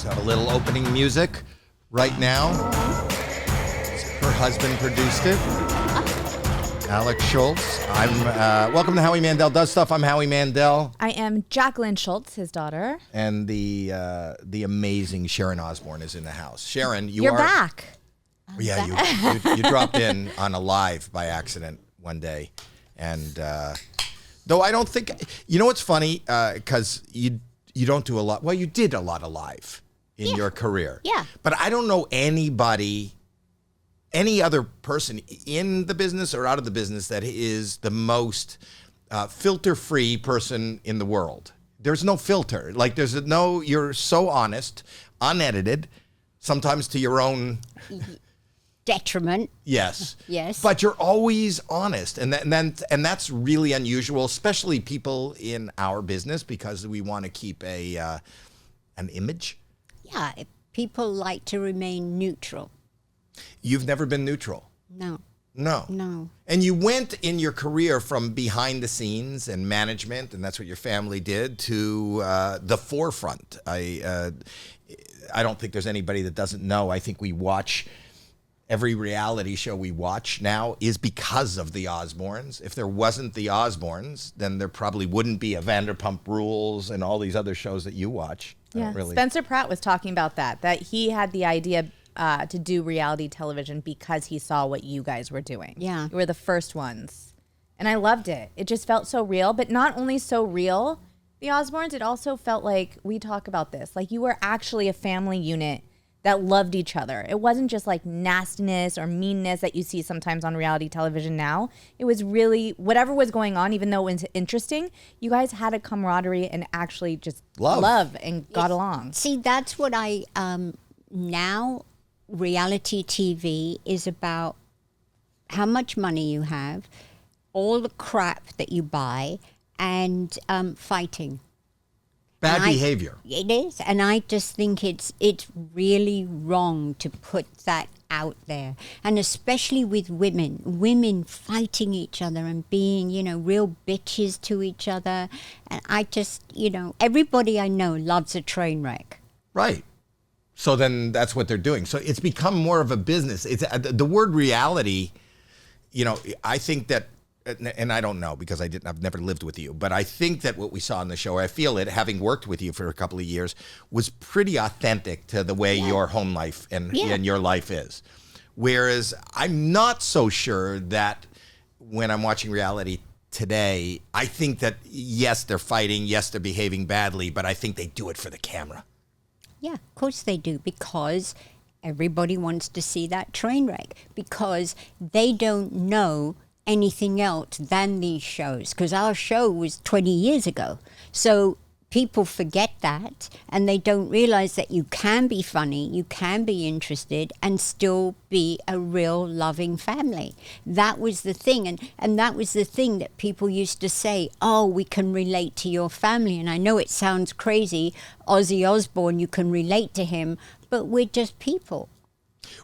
Just have a little opening music right now. Her husband produced it. Alex Schultz. Welcome to Howie Mandel Does Stuff. I'm Howie Mandel. I am Jacqueline Schultz, his daughter. And the amazing Sharon Osbourne is in the house. Sharon, You're back. Yeah, you dropped in on a live by accident one day. And though I don't think, you know what's funny? Because you don't do a lot. Well, you did a lot of live in your career. Yeah. But I don't know anybody, any other person in the business or out of the business that is the most filter-free person in the world. There's no filter. Like you're so honest, unedited, sometimes to your own detriment. Yes. Yes. But you're always honest. And that's really unusual, especially people in our business, because we want to keep an image. Yeah, people like to remain neutral. You've never been neutral. No. And you went in your career from behind the scenes and management, and that's what your family did, to the forefront. I don't think there's anybody that doesn't know. I think we watch every reality show we watch now is because of the Osbournes. If there wasn't the Osbournes, then there probably wouldn't be a Vanderpump Rules and all these other shows that you watch. Yeah, Spencer Pratt was talking about that he had the idea to do reality television because he saw what you guys were doing. Yeah. You were the first ones. And I loved it. It just felt so real, but not only so real, the Osbournes, it also felt like, we talk about this, like you were actually a family unit that loved each other. It wasn't just like nastiness or meanness that you see sometimes on reality television now. It was really, whatever was going on, even though it was interesting, you guys had a camaraderie and actually just love and got along. See, that's what now reality TV is about: how much money you have, all the crap that you buy, and fighting. Bad behavior. It is, and I just think it's really wrong to put that out there, and especially with women fighting each other and being, real bitches to each other. And I just, everybody I know loves a train wreck. Right. So then that's what they're doing. So it's become more of a business. It's the word reality. I think that. And I don't know because I've never lived with you, but I think that what we saw on the show, I feel it, having worked with you for a couple of years, was pretty authentic to the way your home life and your life is. Whereas I'm not so sure that when I'm watching reality today, I think that, yes, they're fighting, yes, they're behaving badly, but I think they do it for the camera. Yeah, of course they do, because everybody wants to see that train wreck, because they don't know anything else than these shows, because our show was 20 years ago. So people forget that, and they don't realize that you can be funny, you can be interested, and still be a real loving family. That was the thing, and that was the thing that people used to say, oh, we can relate to your family. And I know it sounds crazy, Ozzy Osbourne, you can relate to him, but we're just people.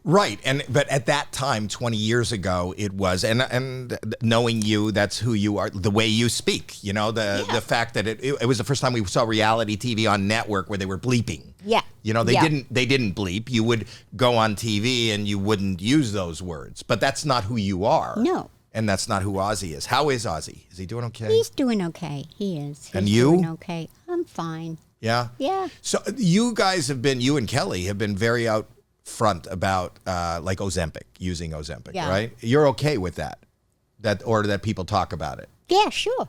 Right, but at that time, 20 years ago, it was, and knowing you, that's who you are, the way you speak, the fact that it was the first time we saw reality TV on network where they were bleeping. Yeah. They didn't bleep. You would go on TV and you wouldn't use those words, but that's not who you are. No. And that's not who Ozzy is. How is Ozzy? Is he doing okay? He's doing okay. He is. And you? Doing okay. I'm fine. Yeah? Yeah. So you and Kelly have been very out front about like Ozempic, using Ozempic, right? You're okay with that or that people talk about it? Yeah, sure.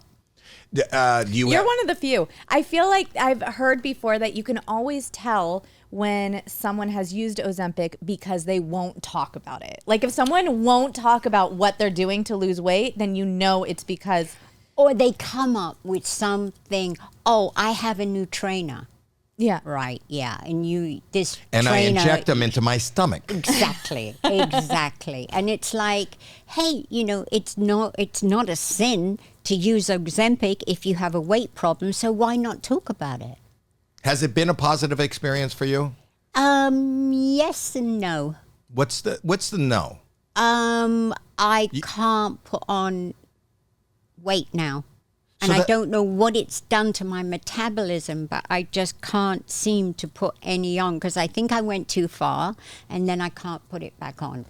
You're one of the few. I feel like I've heard before that you can always tell when someone has used Ozempic because they won't talk about it. Like if someone won't talk about what they're doing to lose weight, then it's because... Or they come up with something, oh, I have a new trainer. Yeah. Right. Yeah. And I inject them into my stomach. Exactly. Exactly. And it's like, hey, it's not a sin to use Ozempic if you have a weight problem. So why not talk about it? Has it been a positive experience for you? Yes and no. What's the no? I can't put on weight now. And I don't know what it's done to my metabolism, but I just can't seem to put any on because I think I went too far and then I can't put it back on.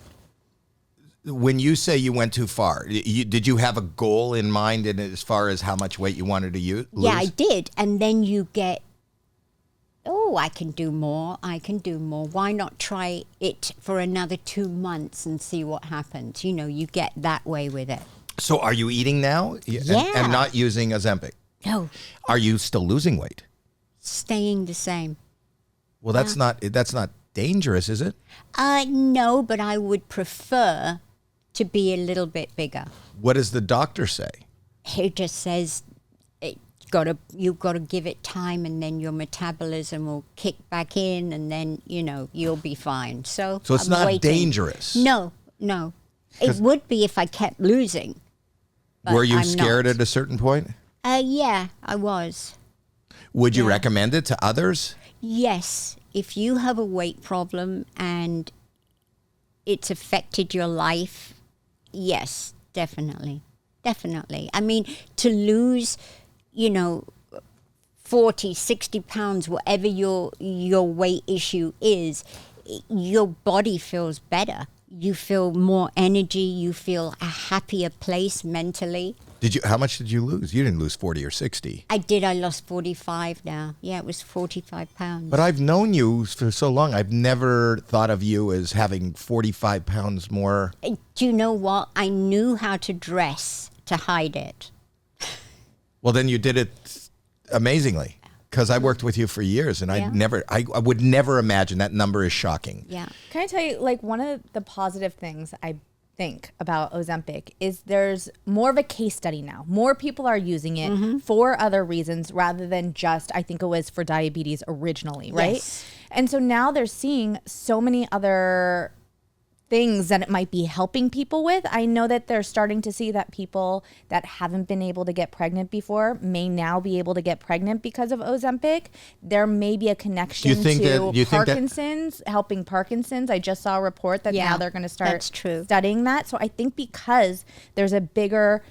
When you say you went too far, did you have a goal in mind in as far as how much weight you wanted to lose? Yeah, I did. And then you get, I can do more. I can do more. Why not try it for another 2 months and see what happens? You know, you get that way with it. So are you eating now? Yeah. And not using Ozempic? No. Are you still losing weight? Staying the same. Well, that's not dangerous, is it? No, but I would prefer to be a little bit bigger. What does the doctor say? He just says you've got to give it time and then your metabolism will kick back in and then, you'll be fine. So it's I'm not waiting. dangerous? No. It would be if I kept losing. Were you I'm scared not. at a certain point? Yeah, I was. Would you recommend it to others? Yes. If you have a weight problem and it's affected your life, yes, definitely. Definitely. I mean, to lose, 40, 60 pounds, whatever your weight issue is, your body feels better. You feel more energy. You feel a happier place mentally. How much did you lose? You didn't lose 40 or 60. I did. I lost 45 now. Yeah, it was 45 pounds. But I've known you for so long. I've never thought of you as having 45 pounds more. Do you know what? I knew how to dress to hide it. Well, then you did it amazingly. Because I worked with you for years, and I would never imagine that number is shocking. Yeah. Can I tell you, one of the positive things I think about Ozempic is there's more of a case study now. More people are using it for other reasons rather than just, I think it was for diabetes originally, right? Yes. And so now they're seeing so many other things that it might be helping people with. I know that they're starting to see that people that haven't been able to get pregnant before may now be able to get pregnant because of Ozempic. There may be a connection to Parkinson's, helping Parkinson's. I just saw a report that now they're going to start studying that. So I think because there's a bigger,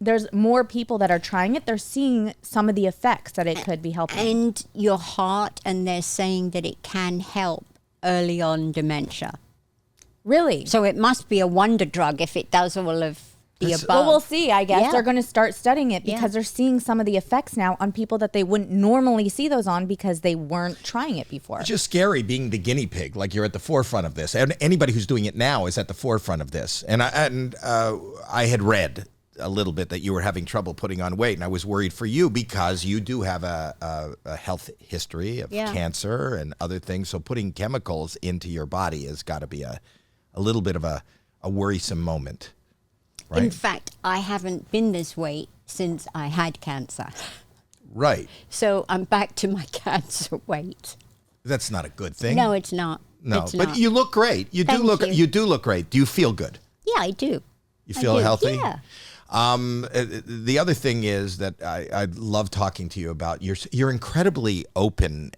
there's more people that are trying it, they're seeing some of the effects that it could be helping. And your heart, and they're saying that it can help early on dementia. Really? So it must be a wonder drug if it does all of the above. Well, we'll see, I guess. They're going to start studying it because they're seeing some of the effects now on people that they wouldn't normally see those on because they weren't trying it before. It's just scary being the guinea pig, like you're at the forefront of this. And anybody who's doing it now is at the forefront of this. And I had read a little bit that you were having trouble putting on weight, and I was worried for you because you do have a health history of cancer and other things. So putting chemicals into your body has got to be a little bit of a worrisome moment, right? In fact, I haven't been this weight since I had cancer. Right. So I'm back to my cancer weight. That's not a good thing. No, it's not. No, it's but not. you look great. You do look great. Do you feel good? Yeah, I do. You feel healthy? Yeah. The other thing is that I love talking to you about. You're incredibly open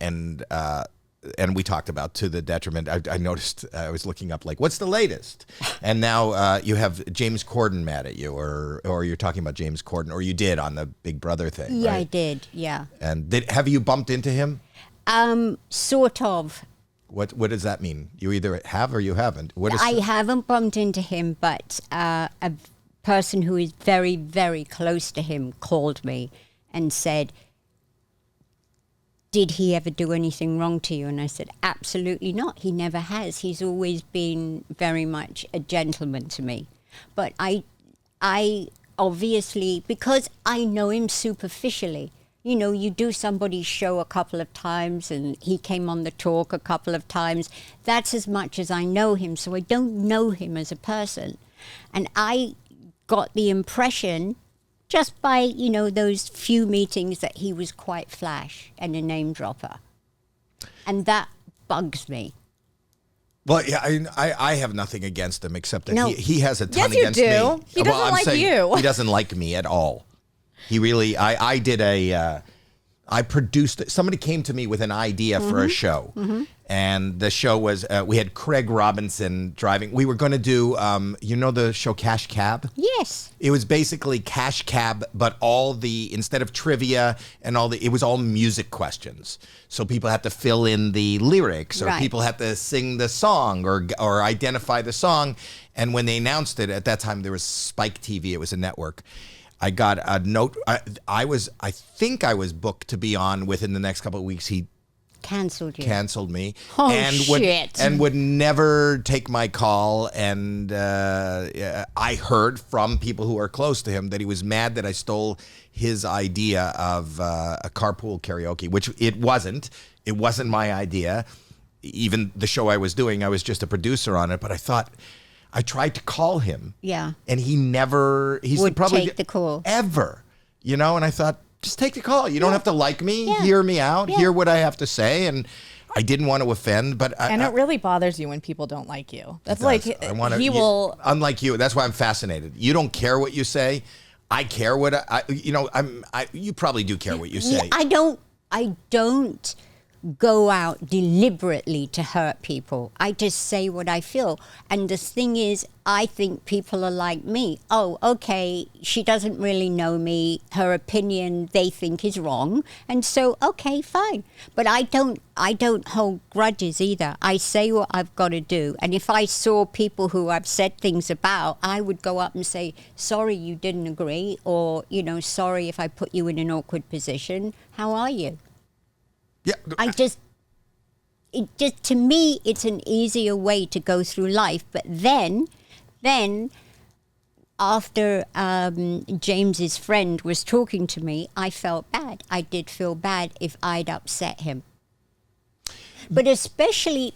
and we talked about to the detriment. I noticed I was looking up what's the latest, and now you have James Cordon mad at you, or you're talking about James Cordon, or you did on the Big Brother thing. Yeah, right? I did. Yeah. And have you bumped into him? Sort of. What does that mean? You either have or you haven't. I haven't bumped into him, but a person who is very, very close to him called me and said, did he ever do anything wrong to you? And I said, absolutely not. He never has. He's always been very much a gentleman to me. But I obviously, because I know him superficially, you do somebody's show a couple of times and he came on the talk a couple of times. That's as much as I know him. So I don't know him as a person. And I got the impression just by, those few meetings that he was quite flash and a name dropper. And that bugs me. Well, yeah, I have nothing against him except that he has a ton yes, against you me. do. He doesn't like you. He doesn't like me at all. He really, I produced, somebody came to me with an idea for a show. And the show was, we had Craig Robinson driving. We were going to do, you know the show Cash Cab? Yes. It was basically Cash Cab, but instead of trivia and it was all music questions. So people had to fill in the lyrics, or Right. people had to sing the song or identify the song. And when they announced it, at that time there was Spike TV, it was a network. I got a note. I think I was booked to be on within the next couple of weeks. He canceled me. Oh, shit. Would never take my call. And I heard from people who are close to him that he was mad that I stole his idea of a carpool karaoke, which it wasn't. It wasn't my idea. Even the show I was doing, I was just a producer on it. But I tried to call him. Yeah. And he's Would probably take the call. Ever. And I thought, just take the call. You don't have to like me. Yeah. Hear me out. Yeah. Hear what I have to say. And I didn't want to offend, but it really bothers you when people don't like you. That's does. like he will. Unlike you, that's why I'm fascinated. You don't care what you say. I care what you probably do care what you say. I don't go out deliberately to hurt people. I just say what I feel. And the thing is, I think people are like me. Oh, okay, she doesn't really know me. Her opinion they think is wrong. And so, okay, fine. But I don't hold grudges either. I say what I've got to do. And if I saw people who I've said things about, I would go up and say, sorry you didn't agree, or, sorry if I put you in an awkward position. How are you? Yeah. To me, it's an easier way to go through life. But then after James's friend was talking to me, I felt bad. I did feel bad if I'd upset him. But especially,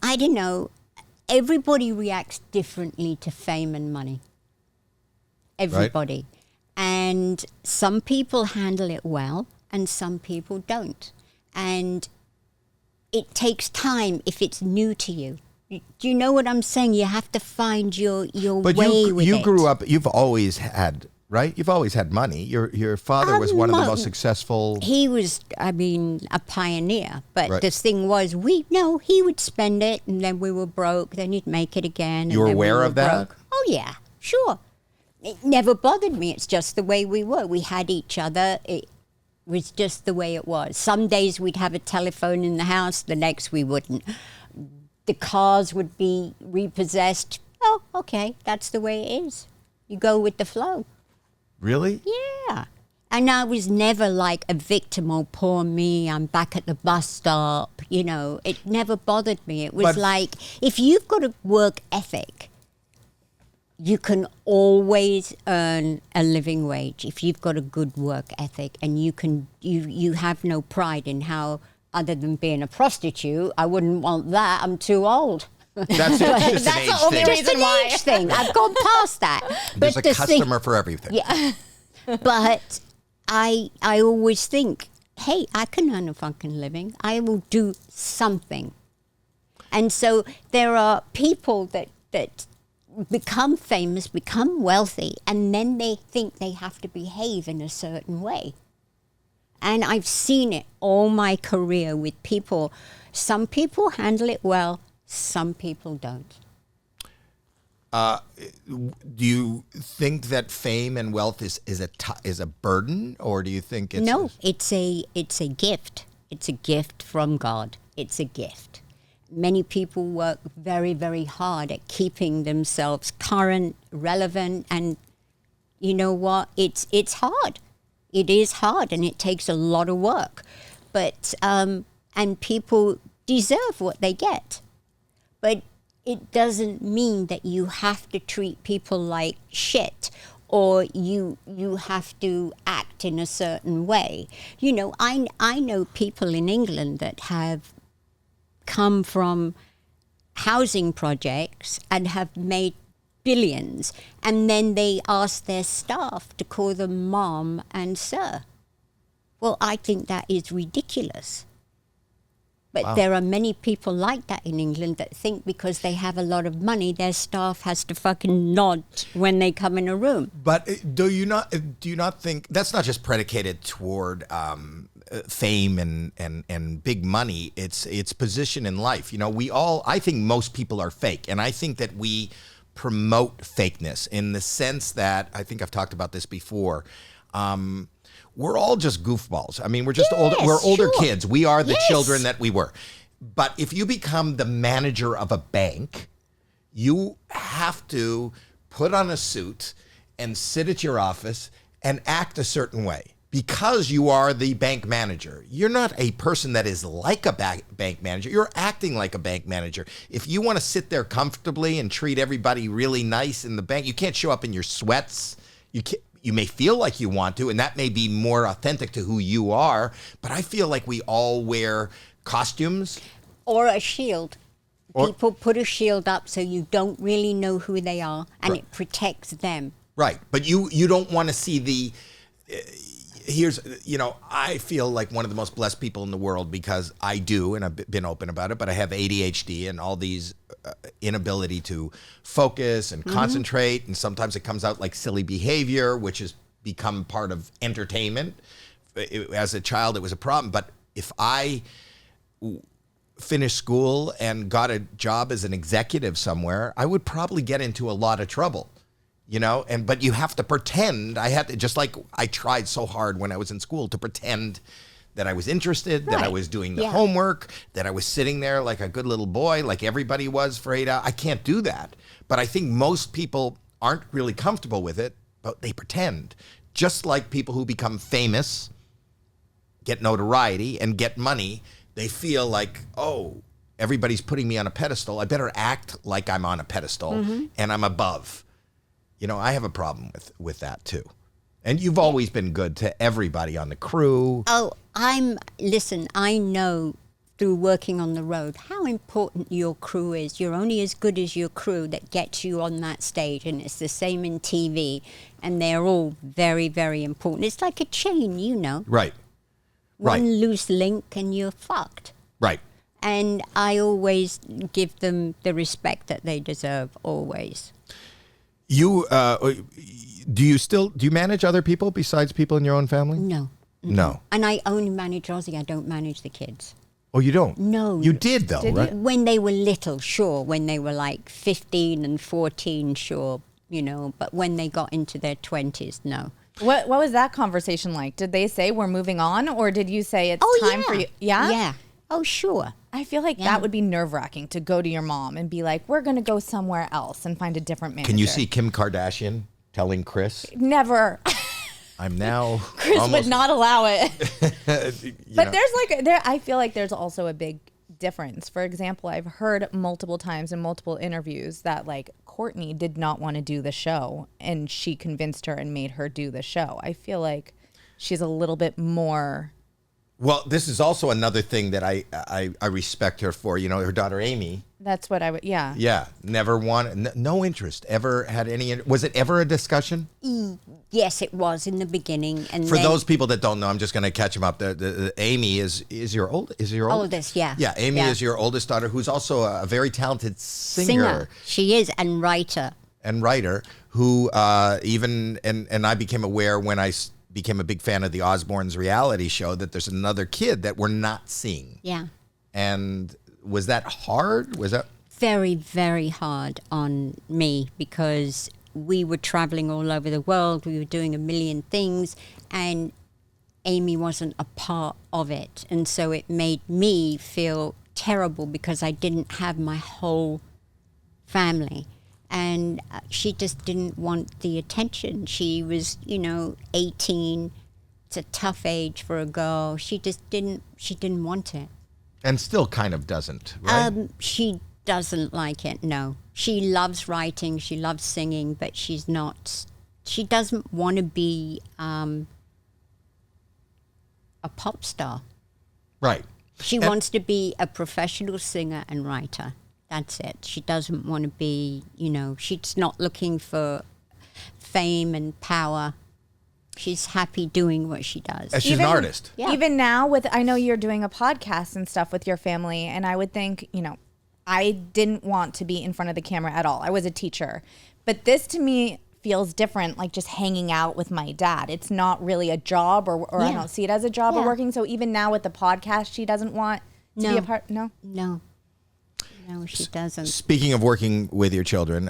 I don't know, everybody reacts differently to fame and money. Everybody. Right. And some people handle it well, and some people don't. And it takes time if it's new to you. Do you know what I'm saying? You have to find your way with it. You grew up, you've always had, right? You've always had money. Your father was one of the most successful. He was, a pioneer. But Right. the thing was, he would spend it, and then we were broke. Then he'd make it again. You were aware of that? Broke. Oh, yeah, sure. It never bothered me. It's just the way we were. We had each other. It was just the way it was. Some days we'd have a telephone in the house, the next we wouldn't. The cars would be repossessed. Oh, okay, that's the way it is. You go with the flow. Really? Yeah. And I was never like a victim, oh, poor me, I'm back at the bus stop. It never bothered me. It was like, if you've got a work ethic, you can always earn a living wage if you've got a good work ethic, and you have no pride in how, other than being a prostitute, I wouldn't want that. I'm too old. That's it. It's just an age the only thing. reason why. Age thing. I've gone past that. There's But a the customer for everything. Yeah. But I always think, hey, I can earn a fucking living. I will do something. And so there are people that become famous, become wealthy, and then they think they have to behave in a certain way. And I've seen it all my career with people. Some people handle it well, some people don't. Do you think that fame and wealth is a burden, or do you think it's No, it's a gift. It's a gift from God. It's a gift. Many people work very, very hard at keeping themselves current, relevant, and you know what? It's hard. It is hard, and it takes a lot of work. But and people deserve what they get. But it doesn't mean that you have to treat people like shit, or you have to act in a certain way. I know people in England that have come from housing projects and have made billions, and then they ask their staff to call them mom and sir. Well, I think that is ridiculous. But there are many people like that in England that think because they have a lot of money, their staff has to fucking nod when they come in a room. But do you not think that's not just predicated toward fame and big money? It's position in life. I think most people are fake, and I think that we promote fakeness in the sense that, I think I've talked about this before. We're all just goofballs. I mean, we're just older kids. We are the children that we were. But if you become the manager of a bank, you have to put on a suit and sit at your office and act a certain way because you are the bank manager. You're not a person that is like a bank manager. You're acting like a bank manager. If you want to sit there comfortably and treat everybody really nice in the bank, you can't show up in your sweats. You may feel like you want to, and that may be more authentic to who you are, but I feel like we all wear costumes. Or a shield. People put a shield up so you don't really know who they are, and it protects them. Right, but you don't want to see the... I feel like one of the most blessed people in the world because I do, and I've been open about it, but I have ADHD and all these inability to focus and concentrate, and sometimes it comes out like silly behavior, which has become part of entertainment. As a child, it was a problem, but if I finished school and got a job as an executive somewhere, I would probably get into a lot of trouble. But you have to pretend. Just like I tried so hard when I was in school to pretend that I was interested, that I was doing the homework, that I was sitting there like a good little boy, like everybody was for 8 hours. I can't do that. But I think most people aren't really comfortable with it, but they pretend. Just like people who become famous, get notoriety, and get money, they feel like, oh, everybody's putting me on a pedestal. I better act like I'm on a pedestal and I'm above. I have a problem with that too. And you've always been good to everybody on the crew. Oh, listen, I know through working on the road how important your crew is. You're only as good as your crew that gets you on that stage, and it's the same in TV, and they're all very, very important. It's like a chain, Right. One loose link and you're fucked. Right. And I always give them the respect that they deserve, always. You do you manage other people besides people in your own family? No. No. And I only manage Ozzy. I don't manage the kids. Oh, you don't? No. You did though, right? When they were little, sure. When they were like 15 and 14, sure. But when they got into their 20s, no. What was that conversation like? Did they say we're moving on, or did you say it's time for you? Yeah. Yeah. Oh, sure. I feel like that would be nerve-wracking to go to your mom and be like, we're going to go somewhere else and find a different manager. Can you see Kim Kardashian telling Chris? Never. I'm now Chris would not allow it. But know. I feel like there's also a big difference. For example, I've heard multiple times in multiple interviews that like Courtney did not want to do the show and she convinced her and made her do the show. I feel like she's a little bit more... Well, this is also another thing that I respect her for. Her daughter Amy. That's what I would, yeah. Yeah, never wanted, no interest, ever had any, was it ever a discussion? Yes, it was in the beginning. And for those people that don't know, I'm just going to catch them up. Amy is your oldest, yeah. Yeah, Amy is your oldest daughter, who's also a very talented singer. She is, and writer. Who and I became aware when I became a big fan of the Osbournes reality show that there's another kid that we're not seeing. Yeah. And was that hard? Was that very, very hard on me because we were traveling all over the world. We were doing a million things and Amy wasn't a part of it. And so it made me feel terrible because I didn't have my whole family. And she just didn't want the attention. She was, 18. It's a tough age for a girl. She didn't want it. And still kind of doesn't, right? She doesn't like it, no. She loves writing, she loves singing, but she doesn't want to be a pop star. Right. She wants to be a professional singer and writer. That's it. She doesn't want to be, she's not looking for fame and power. She's happy doing what she does. She's an artist. Yeah. Even now, I know you're doing a podcast and stuff with your family, and I would think, I didn't want to be in front of the camera at all. I was a teacher. But this to me feels different, like just hanging out with my dad. It's not really a job, or I don't see it as a job or working. So even now with the podcast, she doesn't want to be a part. No, she doesn't. Speaking of working with your children,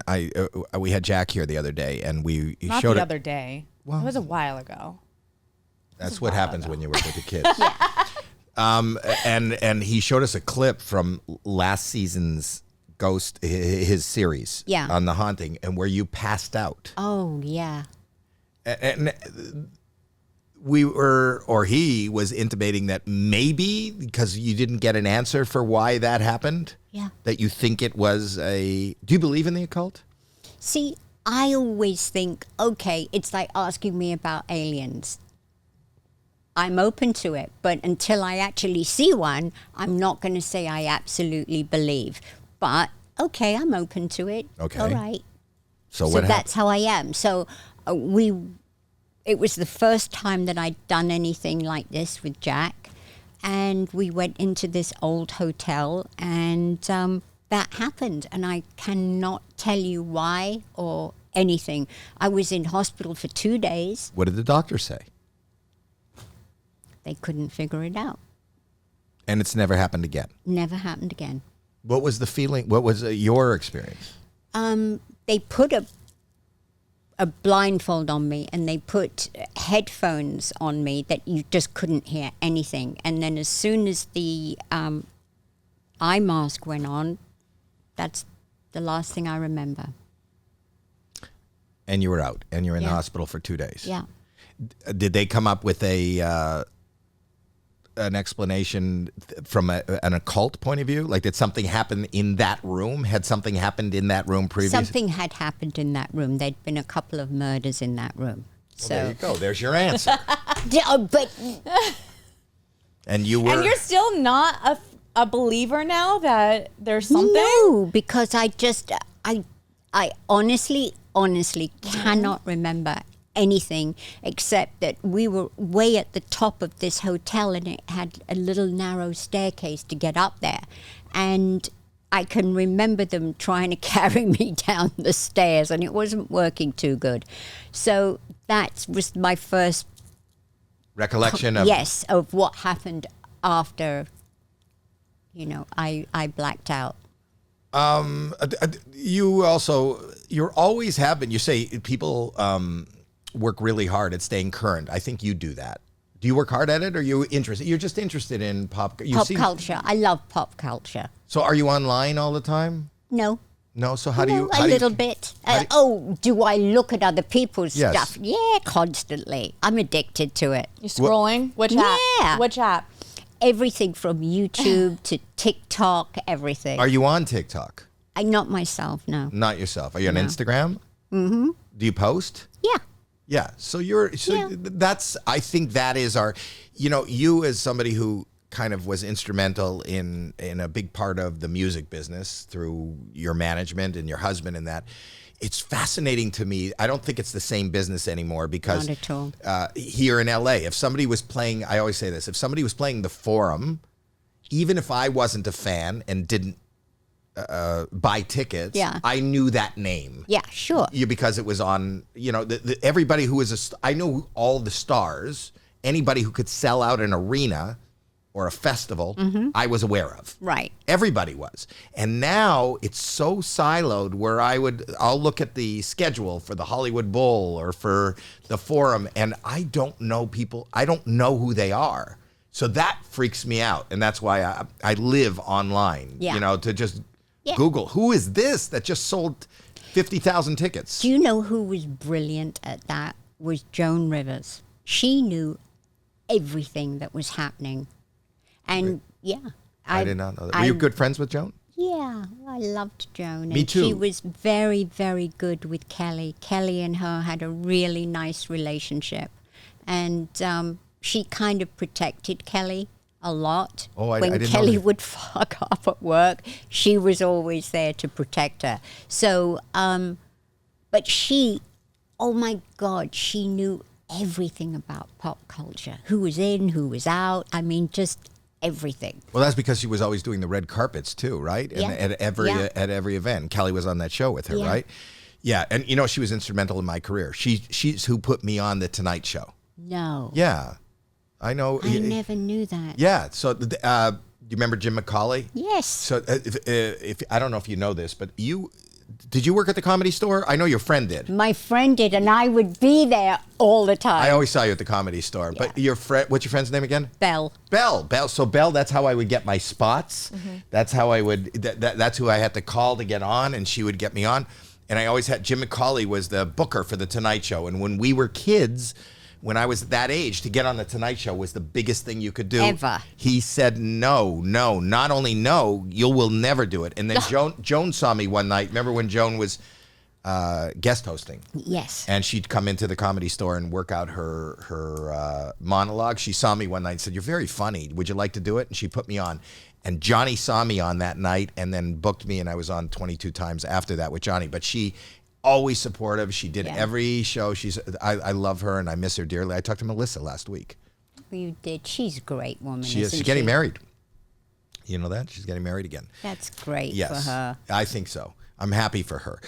we had Jack here the other day, and we not showed the other day. Well, it was a while ago. That's what happens when you work with the kids. And he showed us a clip from last season's Ghost, his series on The Haunting, and where you passed out. Oh, yeah. And he was intimating that maybe because you didn't get an answer for why that happened, that you think it was do you believe in the occult? See, I always think, okay, it's like asking me about aliens. I'm open to it, but until I actually see one, I'm not going to say I absolutely believe. But, okay, I'm open to it. Okay. All right. So what happened? That's how I am. So it was the first time that I'd done anything like this with Jack. And we went into this old hotel, and that happened. And I cannot tell you why or anything. I was in hospital for 2 days. What did the doctor say? They couldn't figure it out. And it's never happened again? Never happened again. What was the feeling? What was your experience? They put a blindfold on me, and they put headphones on me that you just couldn't hear anything. And then as soon as the eye mask went on, that's the last thing I remember. And you were out, and you're in the hospital for 2 days. Yeah. Did they come up with an explanation from an occult point of view? Like, did something happen in that room? Had something happened in that room previously? Something had happened in that room. There'd been a couple of murders in that room. So well, there you go. There's your answer. But and you're still not a believer now that there's something? No, because I honestly cannot remember anything except that we were way at the top of this hotel, and it had a little narrow staircase to get up there. And I can remember them trying to carry me down the stairs, and it wasn't working too good. So that was my first recollection of of what happened after, I blacked out. You're always have been. You say people work really hard at staying current. I think you do that. Do you work hard at it, or are you interested? You're just interested in pop culture. I love pop culture. So are you online all the time? No. No. So how do you? A little bit. Do I look at other people's stuff? Yeah, constantly. I'm addicted to it. You're scrolling? Which app? Yeah. Which app? Everything from YouTube to TikTok, everything. Are you on TikTok? Not myself, no. Not yourself. Are you on Instagram? Mm-hmm. Do you post? Yeah. Yeah. That's, I think that is you as somebody who kind of was instrumental in a big part of the music business through your management and your husband and that. It's fascinating to me. I don't think it's the same business anymore because not at all. Here in LA, if somebody was playing, I always say this, if somebody was playing the Forum, even if I wasn't a fan and didn't buy tickets, I knew that name. Yeah, sure. Because it was on, everybody who was I know all the stars, anybody who could sell out an arena or a festival, I was aware of. Right. Everybody was. And now it's so siloed where I'll look at the schedule for the Hollywood Bowl or for the Forum, and I don't know people, I don't know who they are. So that freaks me out. And that's why I live online, to just Google, who is this that just sold 50,000 tickets? Do you know who was brilliant at that? Was Joan Rivers. She knew everything that was happening. And I did not know that. Were you good friends with Joan? Yeah, I loved Joan. Me too. She was very, very good with Kelly. Kelly and her had a really nice relationship. And she kind of protected Kelly a lot. Oh, I when didn't Kelly know that. would fuck up at work, she was always there to protect her. So, but she, oh my God, she knew everything about pop culture. Who was in, who was out. I mean, just everything. Well, that's because she was always doing the red carpets too, right? Yeah. And at every event, Kelly was on that show with her, Yeah. right? Yeah, and she was instrumental in my career. She's who put me on the Tonight Show. No. Yeah, I know. I never knew that. Yeah, so do you remember Jim McCauley? Yes. So if I don't know if you know this, but did you work at the Comedy Store? I know your friend did. My friend did, and I would be there all the time. I always saw you at the Comedy Store. But your friend, what's your friend's name again? Belle. Belle. So Belle, that's how I would get my spots. That's how I would. That's who I had to call to get on, and she would get me on. And I always had Jim McCauley was the booker for the Tonight Show. And when we were kids, when I was that age, to get on the Tonight Show was the biggest thing you could do. Ever. He said, no. Not only no, you will never do it. And then Joan saw me one night. Remember when Joan was guest hosting? Yes. And she'd come into the Comedy Store and work out her monologue. She saw me one night and said, "You're very funny. Would you like to do it?" And she put me on. And Johnny saw me on that night and then booked me, and I was on 22 times after that with Johnny. But she always supportive. She did every show. I love her, and I miss her dearly. I talked to Melissa last week. You did. She's a great woman. She's getting married. You know that? She's getting married again. That's great Yes, for her. I think so. I'm happy for her.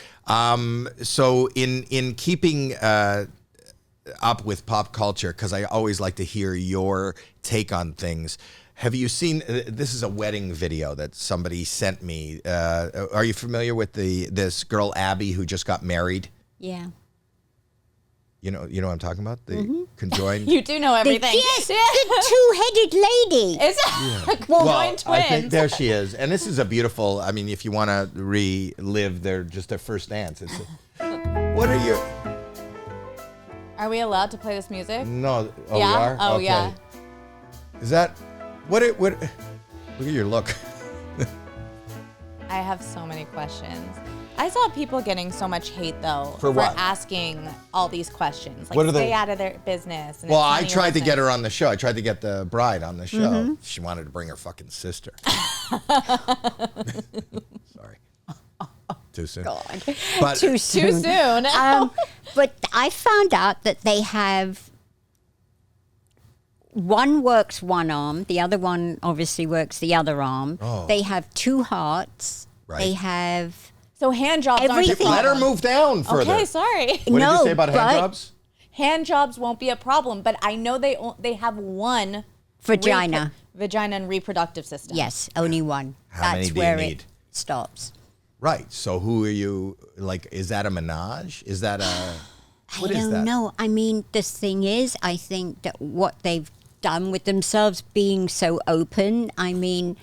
So in keeping up with pop culture, because I always like to hear your take on things. Have you seen? This is a wedding video that somebody sent me. Are you familiar with this girl Abby who just got married? Yeah. You know what I'm talking about? The Conjoined. You do know everything. Yes, the two-headed lady. It's Conjoined twins. I think there she is. And this is a beautiful, I mean, if you want to relive their first dance. What are you? Are we allowed to play this music? No. Oh, Yeah? we are? Oh, Okay. yeah. Is that, what, look at your look. I have so many questions. I saw people getting so much hate, though, For what? asking all these questions. Like, What are stay they- out of their business. And Well, it's I none of your tried to get business. her on the show. I tried to get the bride on the show. She wanted to bring her fucking sister. Sorry. Too soon. God. But Too Too soon. soon. But I found out that they have one works one arm, the other one obviously works the other arm. Oh. They have two hearts. Right. They have So hand jobs aren't a Everything- let her problem. move down further. Okay, sorry. What did No, you say about hand but- jobs? Hand jobs won't be a problem, but I know they have one vagina. vagina and reproductive system. Yes, only one. How That's many do you where need? it stops. Right. So who are you? Like, is that a menage? Is that a? What I is don't that? know. I mean, the thing is, I think that what they've done with themselves being so open, I mean,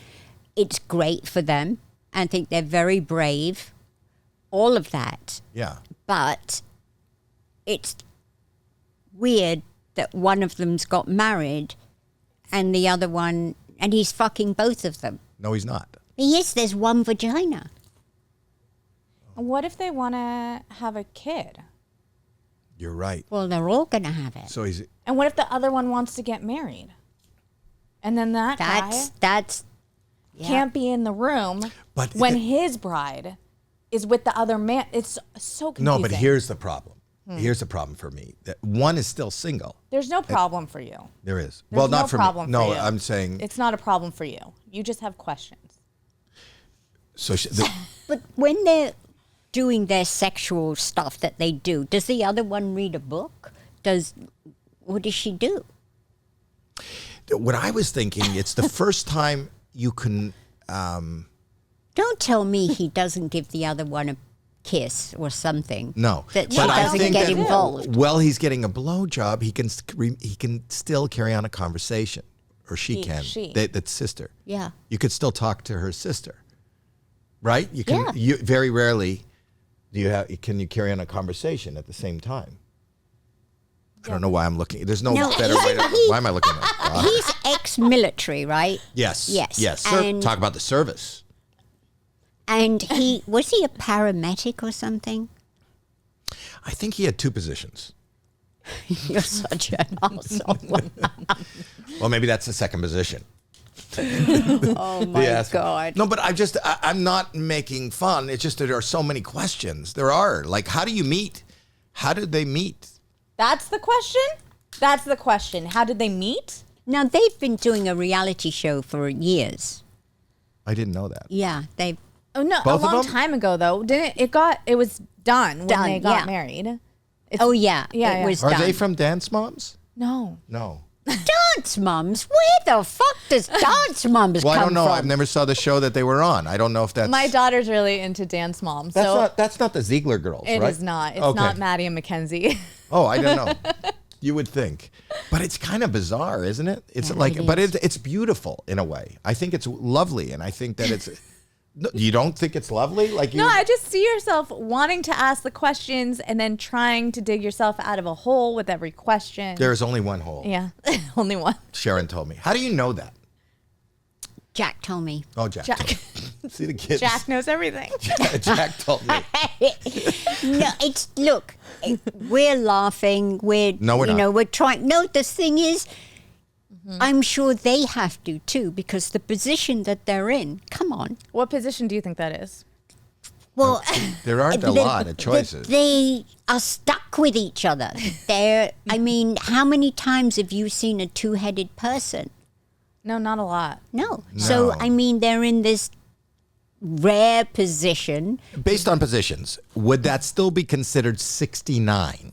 it's great for them. I think they're very brave. All of that. Yeah. But it's weird that one of them's got married and the other one, and he's fucking both of them. No, he's not. He is. There's one vagina. What if they want to have a kid? You're right. Well, they're all going to have it. So he's. And what if the other one wants to get married? And then that That's guy can't be in the room But when his bride is with the other man. It's so confusing. No, but here's the problem. Here's the problem for me. That one is still single. There's no problem for you. There is. There's well, no not for problem me. No, for you. I'm saying. It's not a problem for you. You just have questions. So But when they're doing their sexual stuff that they do, does the other one read a book? What does she do? what I was thinking, it's the first time you can. Don't tell me he doesn't give the other one a kiss or something. No, That she but I doesn't think get that involved. while he's getting a blowjob, he can still carry on a conversation, or she can. she. That's sister. Yeah. You could still talk to her sister, right? You can. Yeah. You very rarely can you carry on a conversation at the same time. I don't know why I'm looking. There's no, No, better way to. Why am I looking at that? He's ex-military, right? Yes. Yes. Yes. And- Talk about the service. And was he a paramedic or something? I think he had two positions. You're such an asshole. Well, maybe that's the second position. Oh my Yes. God. No, but I'm not making fun. It's just that there are so many questions. There are. Like, how do you meet? How did they meet? That's the question? That's the question. How did they meet? Now, they've been doing a reality show for years. I didn't know that. Yeah, they've... Oh no, Both a of long them? time ago though. Didn't it it was done when Done, they got yeah. married. It's, Oh, yeah. Yeah, It yeah. was Are done. they from Dance Moms? no. No. Dance Mums? Where the fuck does Dance Mums Well, come I don't know. from? I've never saw the show that they were on. I don't know if that's... My daughter's really into Dance Moms. That's not the Ziegler girls, It right? is not. It's Okay. not Maddie and Mackenzie. Oh, I don't know. You would think, but it's kind of bizarre, isn't it? It's like, but it's beautiful in a way. I think it's lovely, and I think that it's. No, you don't think it's lovely? Like you? No, I just see yourself wanting to ask the questions and then trying to dig yourself out of a hole with every question. There's only one hole. Yeah, only one. Sharon told me. How do you know that? Jack told me. Oh, Jack. Jack. Told me. See the kids. Jack knows everything. Jack told me. No, look, we're laughing. No, we're not. We're trying. No, the thing is, I'm sure they have to too, because the position that they're in. Come on. What position do you think that is? Well, There aren't a lot of choices. They are stuck with each other. I mean, how many times have you seen a two-headed person? No, not a lot. No. So, I mean, they're in this rare position. Based on positions, would that still be considered 69?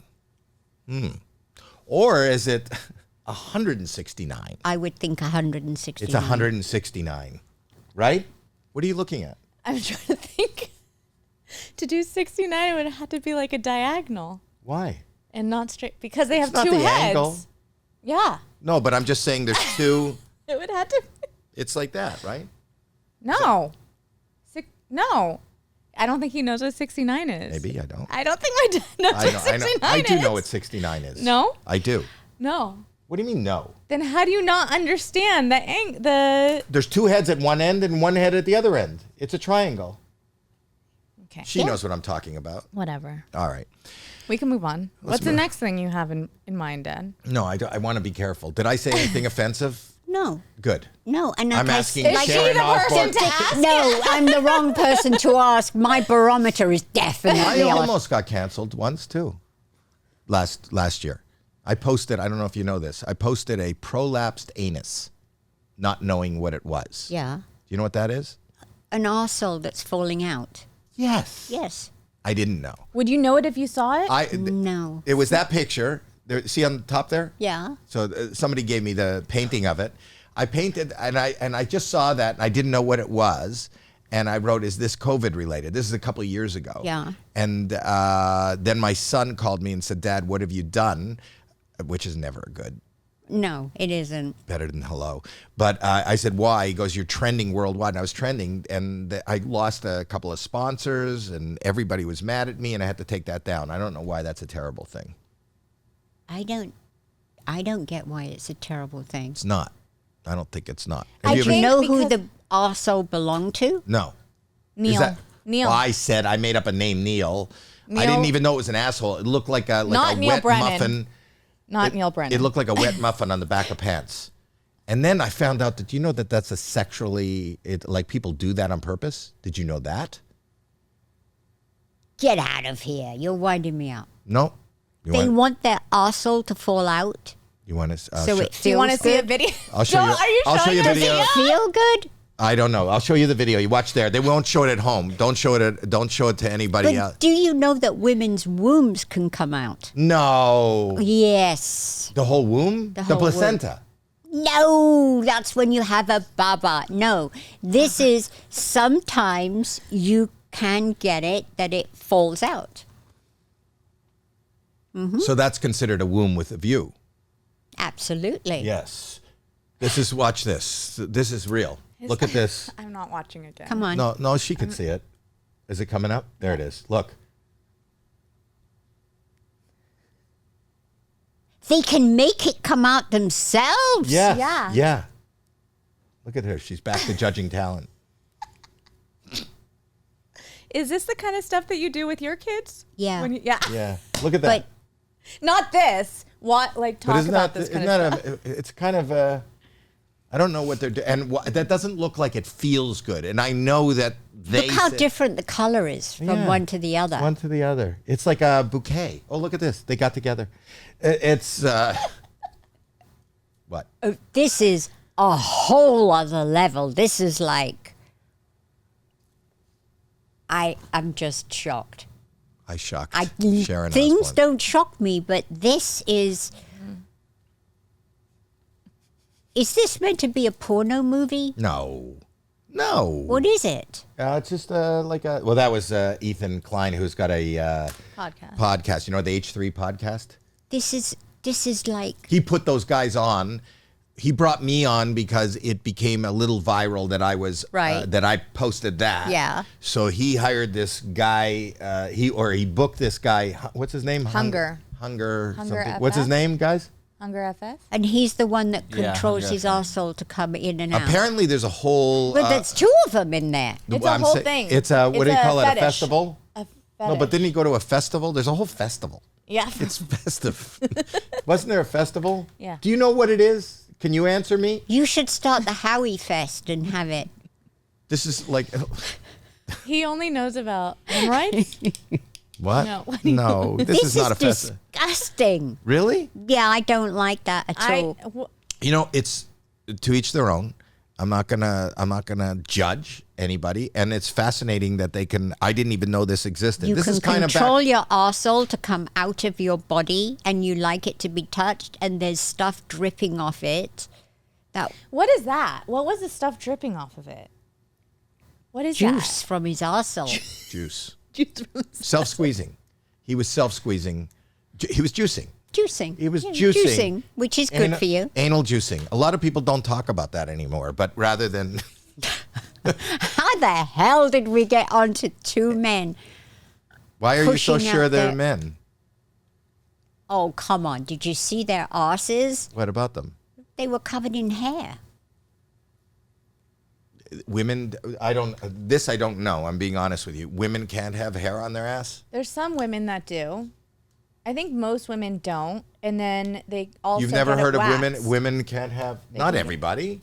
Or is it 169? I would think 169. It's 169, right? What are you looking at? I'm trying to think. To do 69, it would have to be like a diagonal Why? and not straight because they have It's not two the heads. angle. Yeah, No, but I'm just saying there's two. it would have to. It's like that, right? No, no. I don't think he knows what 69 is. Maybe I don't. I don't think my dad knows what 69 is. I do know what 69 is. No? I do. No. What do you mean no? Then how do you not understand the There's two heads at one end and one head at the other end. It's a triangle. Okay. She knows what I'm talking about. Whatever. All right. We can move on. What's the move. next thing you have in mind, Dad? No, I want to be careful. Did I say anything offensive? No. Good. No, and I'm like I asking said- Is she Sharon the person Osbourne. to ask? No, I'm the wrong person to ask. My barometer is definitely I off. almost got canceled once too. Last year. I posted, I don't know if you know this, I posted a prolapsed anus, not knowing what it was. Yeah. Do you know what that is? An arsehole that's falling out. Yes. Yes. I didn't know. Would you know it if you saw it? No. It was that picture. There, see on the top there? Yeah. So somebody gave me the painting of it. I painted, and I just saw that, and I didn't know what it was. And I wrote, "Is this COVID related?" This is a couple of years ago. Yeah. And then my son called me and said, "Dad, what have you done?" Which is never good. No, it isn't. Better than hello. But I said, "Why?" He goes, "You're trending worldwide." And I was trending, and I lost a couple of sponsors, and everybody was mad at me, and I had to take that down. I don't know why that's a terrible thing. I don't get why it's a terrible thing. It's not. I don't think it's not. Do Have you you ever? know who because- the arsehole belonged to? No. Neil. Is that- Neil. Well, I said I made up a name, Neil. I Neil- didn't even know it was an asshole. It looked like a Not Neil wet Brennan. muffin. Not Neil Brennan. It looked like a wet muffin on the back of pants. And then I found out that, you know that that's a sexually, like people do that on purpose? Did you know that? Get out of here. You're winding me up. No. You They want, want their arsehole to fall out you want to so it do you want to feels see a good. video? I'll show you. Are you I'll show showing you a her video. Feel good? I don't know. I'll show you the video. You watch there. They won't show it at home. Don't show it to anybody else. But do you know that women's wombs can come out? No. Yes. The whole womb? The The whole womb. placenta. No, that's when you have a baba. No, this is sometimes you can get it that it falls out. So that's considered a womb with a view. Absolutely. Yes. Watch this. This is real. Look at this. I'm not watching again. Come on. No, she could see it. Is it coming up? There it is. Look. They can make it come out themselves. Yes. Yeah. Yeah. Look at her. She's back to judging talent. Is this the kind of stuff that you do with your kids? Yeah. Yeah. Yeah. Look at that. But Not this. What? Like talk But isn't about that, this isn't kind of that stuff. it's kind of a, I don't know what they're doing. And that doesn't look like it feels good. And I know that they look how say- different the color is from Yeah. one to the other. One to the other. It's like a bouquet. Oh, look at this. They got together. It's What? Oh, this is a whole other level. This is like, I'm just shocked. I shocked I Sharon things Osbourne. don't shock me, but this is. Is this meant to be a porno movie? No. What is it? It's just well, that was Ethan Klein, who's got a podcast. You know, the H3 podcast? This is like. He put those guys on. He brought me on because it became a little viral that I was Right. that I posted that. Yeah. So he hired this guy. He booked this guy. What's his name? Hunger. Hunger. Hunger Something. What's his FF? name, guys? Hunger FF? And he's the one that Yeah, controls Hunger his FM. arsehole to come in and out. Apparently, there's a whole. But there's two of them in there. It's a whole thing. It's a what do you It's a call it? fetish. A festival? A No, but didn't he go to a festival? There's a whole festival. Yeah. It's festive. Wasn't there a festival? Yeah. Do you know what it is? Can you answer me? You should start the Howie Fest and have it. This is like He only knows about hemorrhoids. what? No. No, this is not a festival. disgusting. Really? Yeah, I don't like that at all. You know, it's to each their own. I'm not gonna judge anybody, and it's fascinating that they can. I didn't even know this existed. You This can is kind control of back, your arsehole to come out of your body, and you like it to be touched, and there's stuff dripping off it. That What is that? What was the stuff dripping off of it? What is juice from his arsehole. juice, that? self squeezing. He was self squeezing. He was juicing. Juicing. He was Yeah, juicing. which is good for you. Anal juicing. A lot of people don't talk about that anymore, but rather than How the hell did we get onto two men? why are you so Pushing sure out they're their- men? Oh, come on. Did you see their arses? What about them? They were covered in hair. Women, I don't know. I'm being honest with you. Women can't have hair on their ass. There's some women that do. I think most women don't, and then they also. You've never get it heard of waxed. women can't have. Not everybody.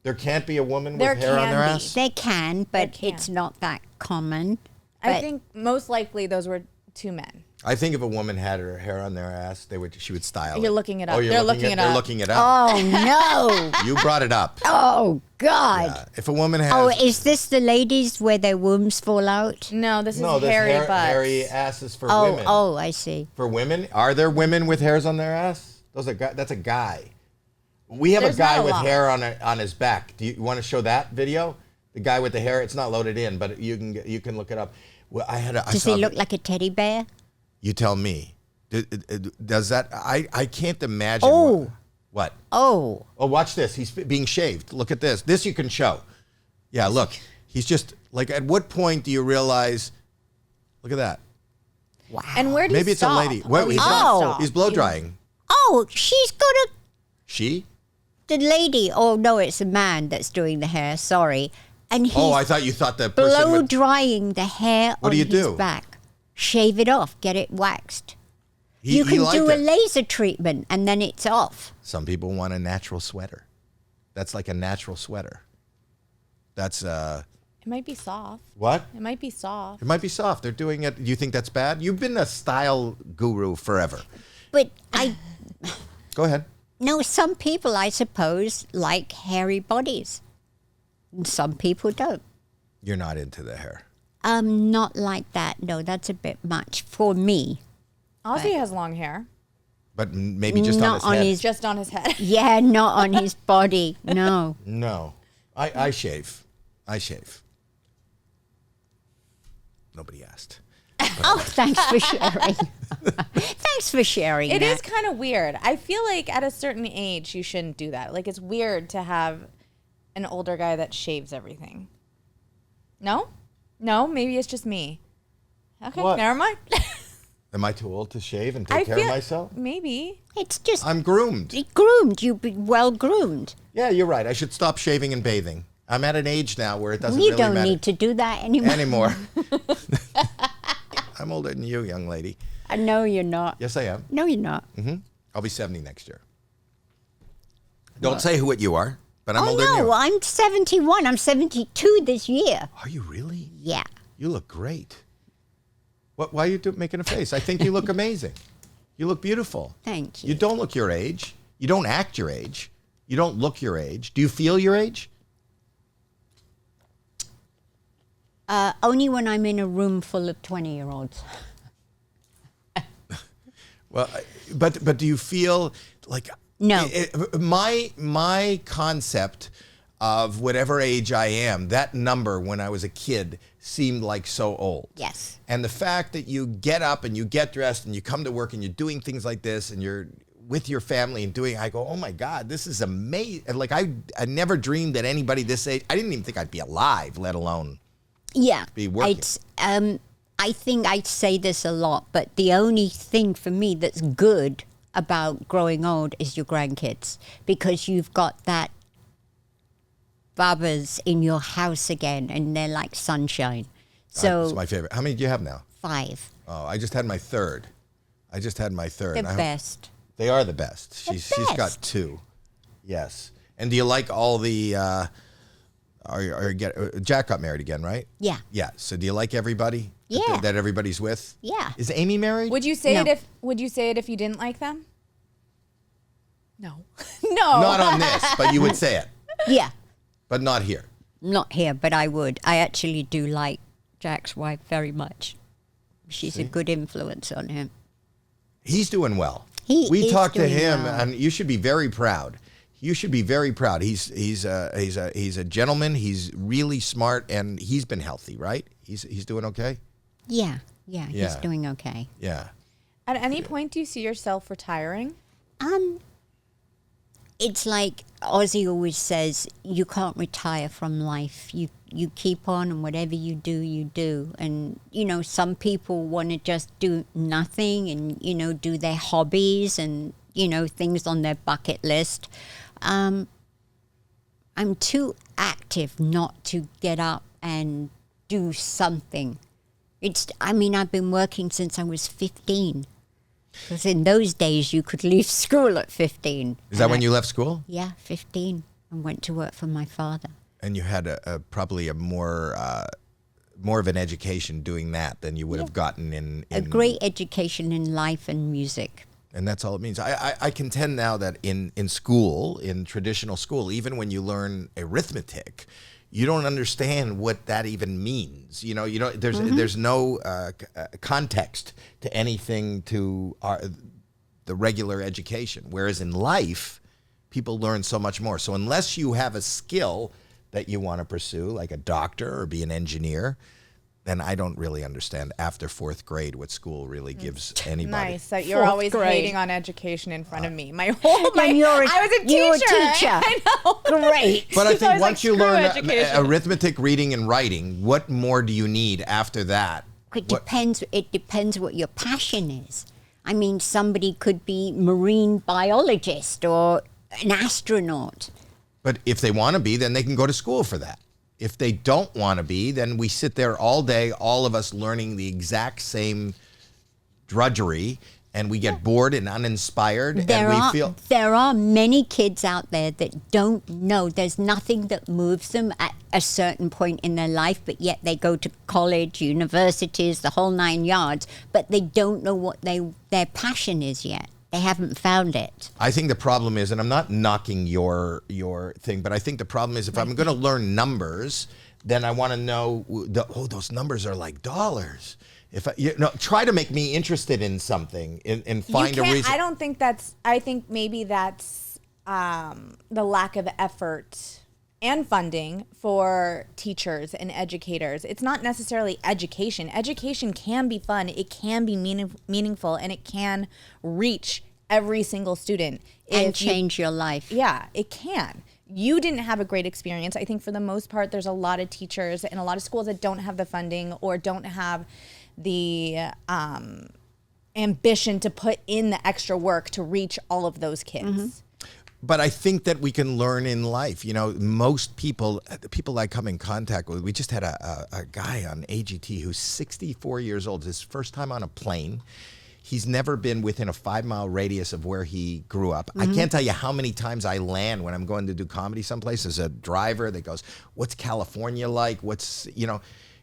There can't be a woman There with hair on can their be. ass. They can, but can. it's not that common. I But- think most likely those were two men. I think if a woman had her hair on their ass, she would style it. You're looking it up. Oh, you're They're looking looking it They're up. looking it up. Oh, no. You brought it up. Oh, God. Yeah. If a woman has. Oh, is this the ladies where their wombs fall out? No, this is no, there's hairy butts. hairy asses for Oh, women. oh, I see. For women, are there women with hairs on their ass? That's a guy. We have There's a guy not a with lot. hair on his back. Do you want to show that video? The guy with the hair. It's not loaded in, but you can look it up. Well, I Does saw he look like a teddy bear? You tell me. Does that? I can't imagine. Oh. What? Oh. Oh, watch this. He's being shaved. Look at this. This you can show. Yeah, look. He's just like. At what point do you realize? Look at that. Wow. And where do you Maybe it's stop? a lady. Well, he's, Oh. he's blow drying. Oh, she's got a... She? The lady. Oh, no, it's a man that's doing the hair. Sorry. And he's Oh, I thought you thought the person. blow Would, drying the hair What on do you his do? back. Shave it off. Get it waxed. he, You he can liked do a it. laser treatment and then it's off. Some people want a natural sweater. That's like a natural sweater. That's It might be soft. what? It might be soft. It might be soft. They're doing it. Do you think that's bad? You've been a style guru forever. But I Go ahead. know some people, I suppose, like hairy bodies. And some people don't. You're not into the hair. Not like that. No, that's a bit much for me. Ozzy has long hair. But maybe just Not on his head. It's just on his head. Yeah, not on his body. No. No. I shave. I shave. Nobody asked. Oh, thanks for sharing. Thanks for sharing. It that. is kind of weird. I feel like at a certain age you shouldn't do that. Like it's weird to have an older guy that shaves everything. No? No, maybe it's just me. Okay, What? never mind. Am I too old to shave and take care of myself? Maybe. It's just I'm groomed. groomed. You be well groomed. Yeah, you're right. I should stop shaving and bathing. I'm at an age now where it doesn't You really don't matter need to do that anymore. anymore. I'm older than you, young lady. No, you're not. Yes, I am. No, you're not. I'll be 70 next year. Don't say what you are, but I'm Oh, older than no, you. I'm 71. I'm 72 this year. Are you really? Yeah. You look great. What? Why are you making a face? I think you look amazing. You look beautiful. Thank you. You don't look your age. You don't act your age. You don't look your age. Do you feel your age? Only when I'm in a room full of 20-year-olds. Well, but do you feel like No. My concept of whatever age I am, that number when I was a kid seemed like so old. Yes. And the fact that you get up and you get dressed and you come to work and you're doing things like this and you're with your family and doing, I go, oh my God, this is amazing. Like I never dreamed that anybody this age, I didn't even think I'd be alive, let alone be working. I think I say this a lot, but the only thing for me that's good about growing old is your grandkids, because you've got that bubbers in your house again, and they're like sunshine. So It's my favorite. How many do you have now? 5. Oh, I just had my third. The best. They are the best. She's got best. 2. Yes. And do you like all the? Jack got married again, right? Yeah. Yeah. So do you like everybody? Yeah. That everybody's with. Yeah. Is Amy married? Would you say No. it if you didn't like them? No. no. Not on this, but you would say it, Yeah. but not here. Not here, but I would. I actually do like Jack's wife very much. She's a good influence on him. He's doing well. He we is talked to doing him, well. and you should be very proud. You should be very proud. He's a gentleman. He's really smart, and he's been healthy, right? He's doing okay. Yeah. Yeah. He's doing okay. Yeah. At any point, do you see yourself retiring? It's like Ozzy always says, you can't retire from life. You keep on, and whatever you do, you do. And, some people want to just do nothing and, do their hobbies and, things on their bucket list. I'm too active not to get up and do something. I've been working since I was 15. Because in those days, you could leave school at 15. Is that when you left school? Yeah, 15, and went to work for my father. And you had probably a more of an education doing that than you would have gotten in A great education in life and music. And that's all it means. I contend now that in school, in traditional school, even when you learn arithmetic, you don't understand what that even means. There's no context to anything to the regular education. Whereas in life, people learn so much more. So unless you have a skill that you want to pursue, like a doctor or be an engineer, then I don't really understand after 4th grade what school really gives anybody. Nice that you're 4th always grade. hating on education in front of me. I was a you're a teacher. teacher. I know. Great. But I So I think was once like, you screw learn education. arithmetic, reading, and writing, what more do you need after that? It depends what your passion is. Somebody could be marine biologist or an astronaut. But if they want to be, then they can go to school for that. If they don't want to be, then we sit there all day, all of us learning the exact same drudgery, and we get bored and uninspired, and we feel... There are many kids out there that don't know. There's nothing that moves them at a certain point in their life, but yet they go to college, universities, the whole 9 yards, but they don't know what their passion is yet. They haven't found it. I think the problem is, and I'm not knocking your thing, but I think the problem is if I'm going to learn numbers, then I want to know, those numbers are like dollars. If try to make me interested in something and find a reason. I don't think I think maybe that's the lack of effort and funding for teachers and educators. It's not necessarily education. Education can be fun. It can be meaningful, and it can reach every single student. And change your life. Yeah, it can. You didn't have a great experience. I think for the most part, there's a lot of teachers and a lot of schools that don't have the funding or don't have the ambition to put in the extra work to reach all of those kids. Mm-hmm. But I think that we can learn in life. Most people, the people I come in contact with, we just had a guy on AGT who's 64 years old. His first time on a plane. He's never been within a 5-mile radius of where he grew up. I can't tell you how many times I land when I'm going to do comedy someplace as a driver that goes, what's California like?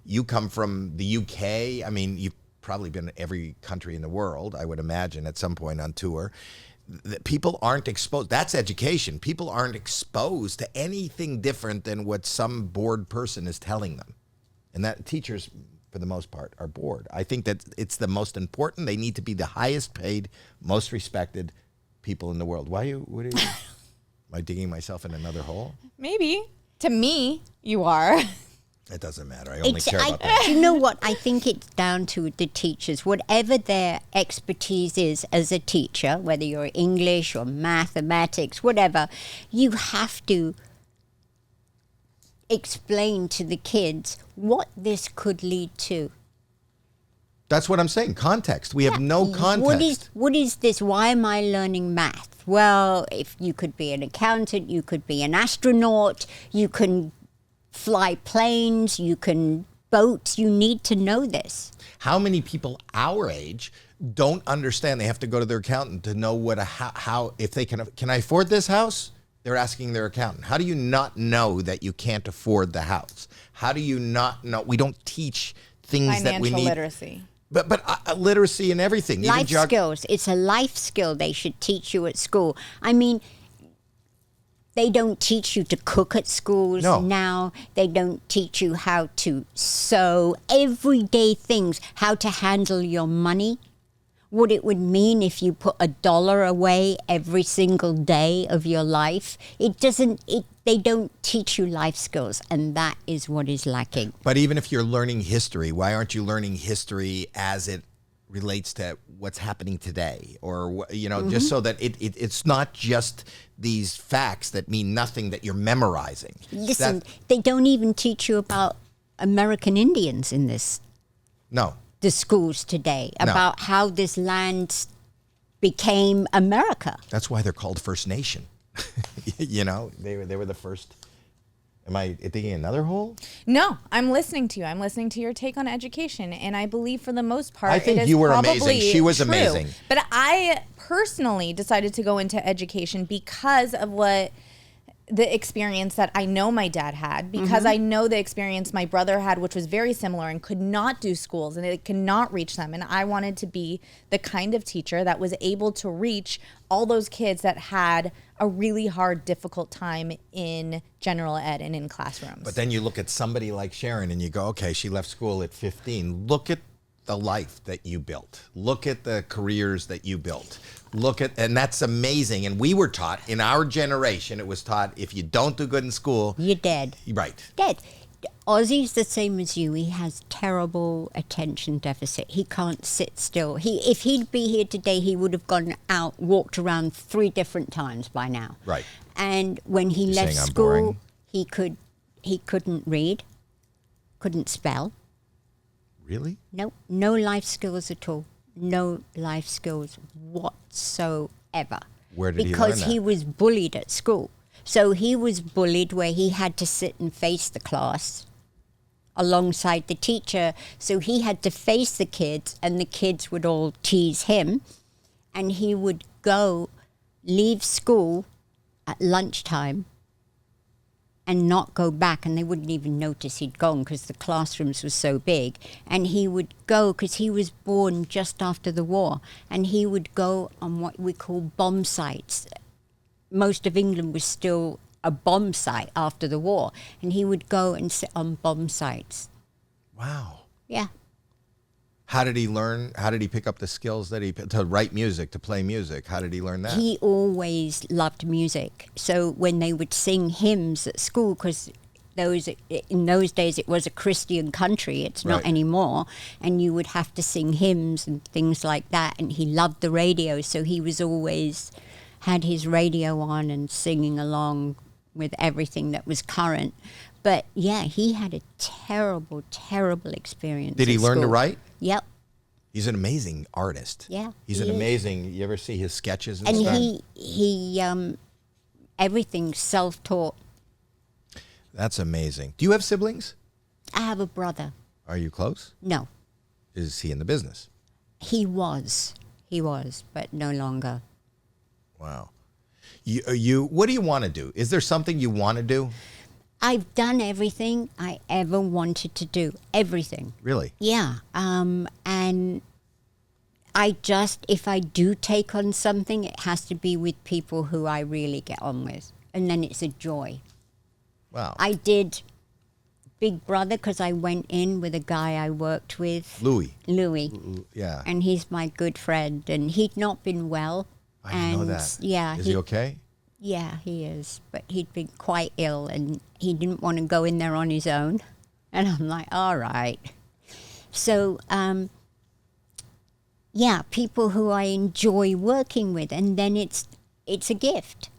You come from the UK. You've probably been in every country in the world, I would imagine, at some point on tour. People aren't exposed. That's education. People aren't exposed to anything different than what some bored person is telling them. And that teachers, for the most part, are bored. I think that it's the most important. They need to be the highest paid, most respected people in the world. What are you? Am I digging myself in another hole? Maybe. To me, you are. It doesn't matter. I only care about that. You know what? I think it's down to the teachers. Whatever their expertise is as a teacher, whether you're English or mathematics, whatever, you have to explain to the kids what this could lead to. That's what I'm saying. Context. We have no context. What is this? Why am I learning math? Well, if you could be an accountant, you could be an astronaut, you can fly planes, you can boat. You need to know this. How many people our age don't understand? They have to go to their accountant to know what how if they can I afford this house? They're asking their accountant. How do you not know that you can't afford the house? How do you not know? We don't teach things that we need. Financial literacy. But literacy and everything. Life skills. It's a life skill they should teach you at school. I mean, they don't teach you to cook at schools now. They don't teach you how to sew, everyday things, how to handle your money, what it would mean if you put $1 away every single day of your life. They don't teach you life skills, and that is what is lacking. But even if you're learning history, why aren't you learning history as it relates to what's happening today? Or, just so that it's not just these facts that mean nothing that you're memorizing. Listen, they don't even teach you about American Indians in the schools today, about how this land became America. That's why they're called First Nation. They were the first. Am I digging another hole? No, I'm listening to you. I'm listening to your take on education, and I believe for the most part, I think you were amazing. She was amazing. But I personally decided to go into education because of the experience that I know my dad had, because I know the experience my brother had, which was very similar and could not do schools and it could not reach them. And I wanted to be the kind of teacher that was able to reach all those kids that had a really hard, difficult time in general ed and in classrooms. But then you look at somebody like Sharon and you go, okay, she left school at 15. Look at the life that you built. Look at the careers that you built. And that's amazing. And we were taught, in our generation, it was taught, if you don't do good in school, you're dead. Right. Dead. Ozzie's the same as you. He has terrible attention deficit. He can't sit still. If he'd be here today, he would have gone out, walked around 3 different times by now. Right. And when he left school, he couldn't read, couldn't spell. Really? No life skills at all. No life skills whatsoever. Where did he learn that? Because he was bullied at school. So he was bullied where he had to sit and face the class alongside the teacher. So he had to face the kids, and the kids would all tease him. And he would leave school at lunchtime and not go back, and they wouldn't even notice he'd gone because the classrooms were so big. And he would go, because he was born just after the war, and he would go on what we call bomb sites. Most of England was still a bomb site after the war, and he would go and sit on bomb sites. Wow. Yeah. How did he learn? How did he pick up the skills to write music, to play music? How did he learn that? He always loved music. So when they would sing hymns at school, because in those days it was a Christian country, it's not anymore, and you would have to sing hymns and things like that, and he loved the radio, so he was always had his radio on and singing along with everything that was current. But yeah, he had a terrible, terrible experience. Did he learn to write? Yep. He's an amazing artist. Yeah. He's an amazing, you ever see his sketches and stuff? And he everything's self-taught. That's amazing. Do you have siblings? I have a brother. Are you close? No. Is he in the business? He was, but no longer. Wow. You what do you want to do? Is there something you want to do? I've done everything I ever wanted to do. Everything. Really? Yeah. And if I do take on something, it has to be with people who I really get on with. And then it's a joy. Wow. I did Big Brother because I went in with a guy I worked with. Louis. Yeah. And he's my good friend. And he'd not been well. I didn't know that. Yeah. Is he okay? Yeah, he is. But he'd been quite ill and he didn't want to go in there on his own. And I'm like, all right. So, yeah, people who I enjoy working with. And then it's a gift.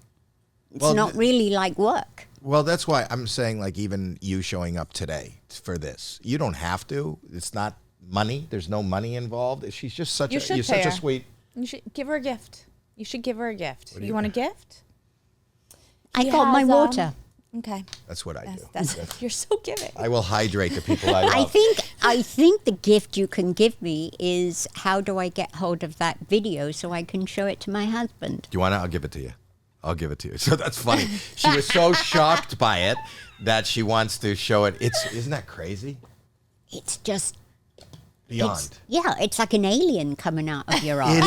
It's not really like work. Well, that's why I'm saying, like, even you showing up today for this, you don't have to. It's not money. There's no money involved. She's just such a sweet. You should give her a gift. You should give her a gift. You want a gift? I got my water. Okay. That's what I do. You're so giving. I will hydrate the people I love. I think the gift you can give me is how do I get hold of that video so I can show it to my husband? Do you want it? I'll give it to you. So that's funny. She was so shocked by it that she wants to show it. Isn't that crazy? It's just beyond. It's like an alien coming out of your eyes.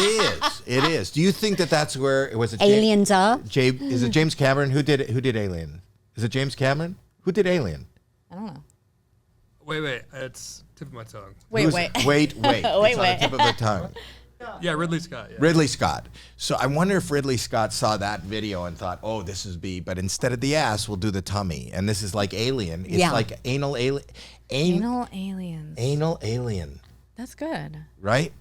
It is. Do you think that that's where it was? Aliens are. Is it James Cameron who did Alien? Is it James Cameron who did Alien? I don't know. Wait. It's tip of my tongue. Wait. Wait. It's on the tip of the tongue. Yeah, Ridley Scott. Yeah. Ridley Scott. So I wonder if Ridley Scott saw that video and thought, "Oh, this is B," but instead of the ass, we'll do the tummy. And this is like Alien. It's like anal alien. Anal aliens. Anal alien. That's good. Right?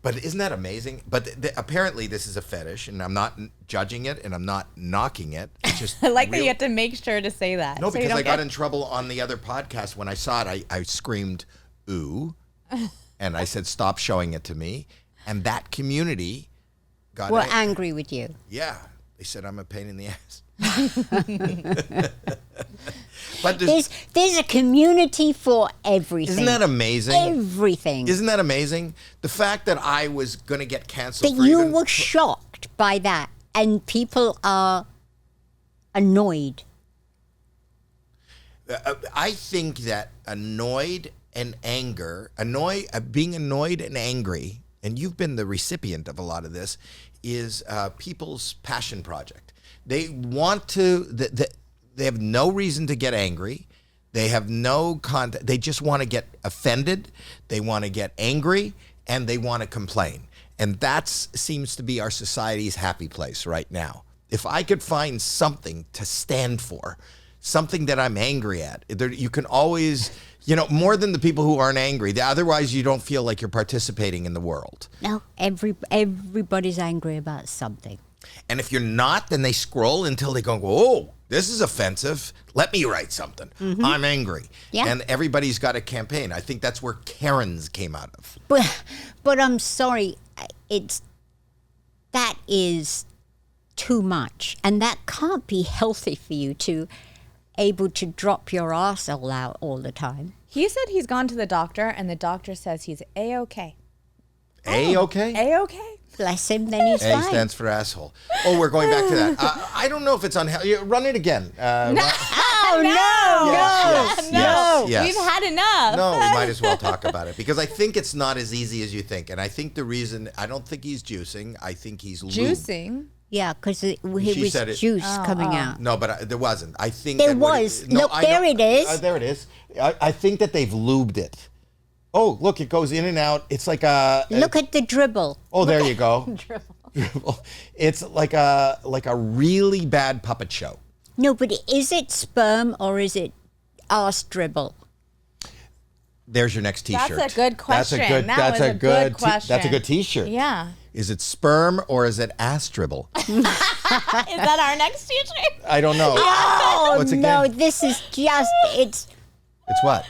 But isn't that amazing? But apparently this is a fetish, and I'm not judging it, and I'm not knocking it. It's just I like that you have to make sure to say that. No, because I got in trouble on the other podcast. When I saw it, I screamed, "Ooh," and I said, "Stop showing it to me." And that community got angry with you. Yeah. They said I'm a pain in the ass. But there's a community for everything. Isn't that amazing? Everything. Isn't that amazing? The fact that I was going to get canceled that you were shocked by that and people are annoyed. I think that being annoyed and angry, and you've been the recipient of a lot of this, is people's passion project. They want to, they have no reason to get angry. They have no content. They just want to get offended. They want to get angry, and they want to complain. And that seems to be our society's happy place right now. If I could find something to stand for, something that I'm angry at, you can always... more than the people who aren't angry. Otherwise, you don't feel like you're participating in the world. No, everybody's angry about something. And if you're not, then they scroll until they go, "Oh, this is offensive. Let me write something. I'm angry." Yeah. And everybody's got a campaign. I think that's where Karens came out of. But I'm sorry, that is too much. And that can't be healthy for you to able to drop your arsehole out all the time. He said he's gone to the doctor, and the doctor says he's A-okay. A-okay? A-okay. Bless him, then he's fine. A stands for asshole. Oh, we're going back to that. I don't know if it's unhealthy. Run it again. No. Yes. We've had enough. No, we might as well talk about it, because I think it's not as easy as you think. And I think the reason, I don't think he's juicing. I think he's juicing. Yeah, because it was juice coming out. No, but there wasn't. I think there was. Look, there it is. There it is. I think that they've lubed it. Oh, look, it goes in and out. It's like look at the dribble. Oh, there you go. Dribble. It's like a really bad puppet show. No, but is it sperm or is it arse dribble? There's your next T-shirt. That's a good question. That's a good question. That's a good T-shirt. Yeah. Is it sperm or is it ass dribble? Is that our next T-shirt? I don't know. Oh, What's it no, again? this is just, It's what?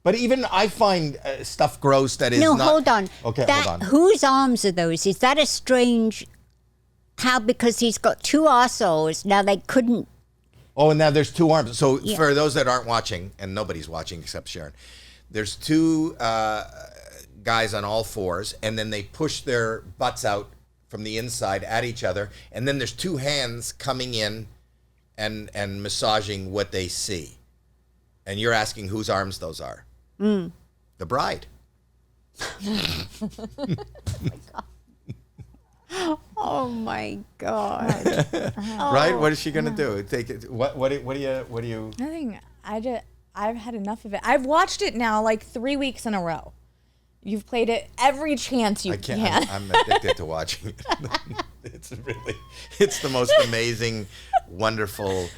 But even I find stuff gross that is not... No, hold on. Okay, hold on. Whose arms are those? Is that a strange... How? Because he's got two arseholes. Now they couldn't... Oh, and now there's two arms. So for those that aren't watching, and nobody's watching except Sharon, there's two guys on all fours, and then they push their butts out from the inside at each other, and then there's two hands coming in and massaging what they see. And you're asking whose arms those are. The bride. Oh my God! Right? What is she gonna do? Take it. What do you? Nothing. I've had enough of it. I've watched it now like 3 weeks in a row. You've played it every chance you I can't. can. I'm addicted to watching it. It's the most amazing, wonderful.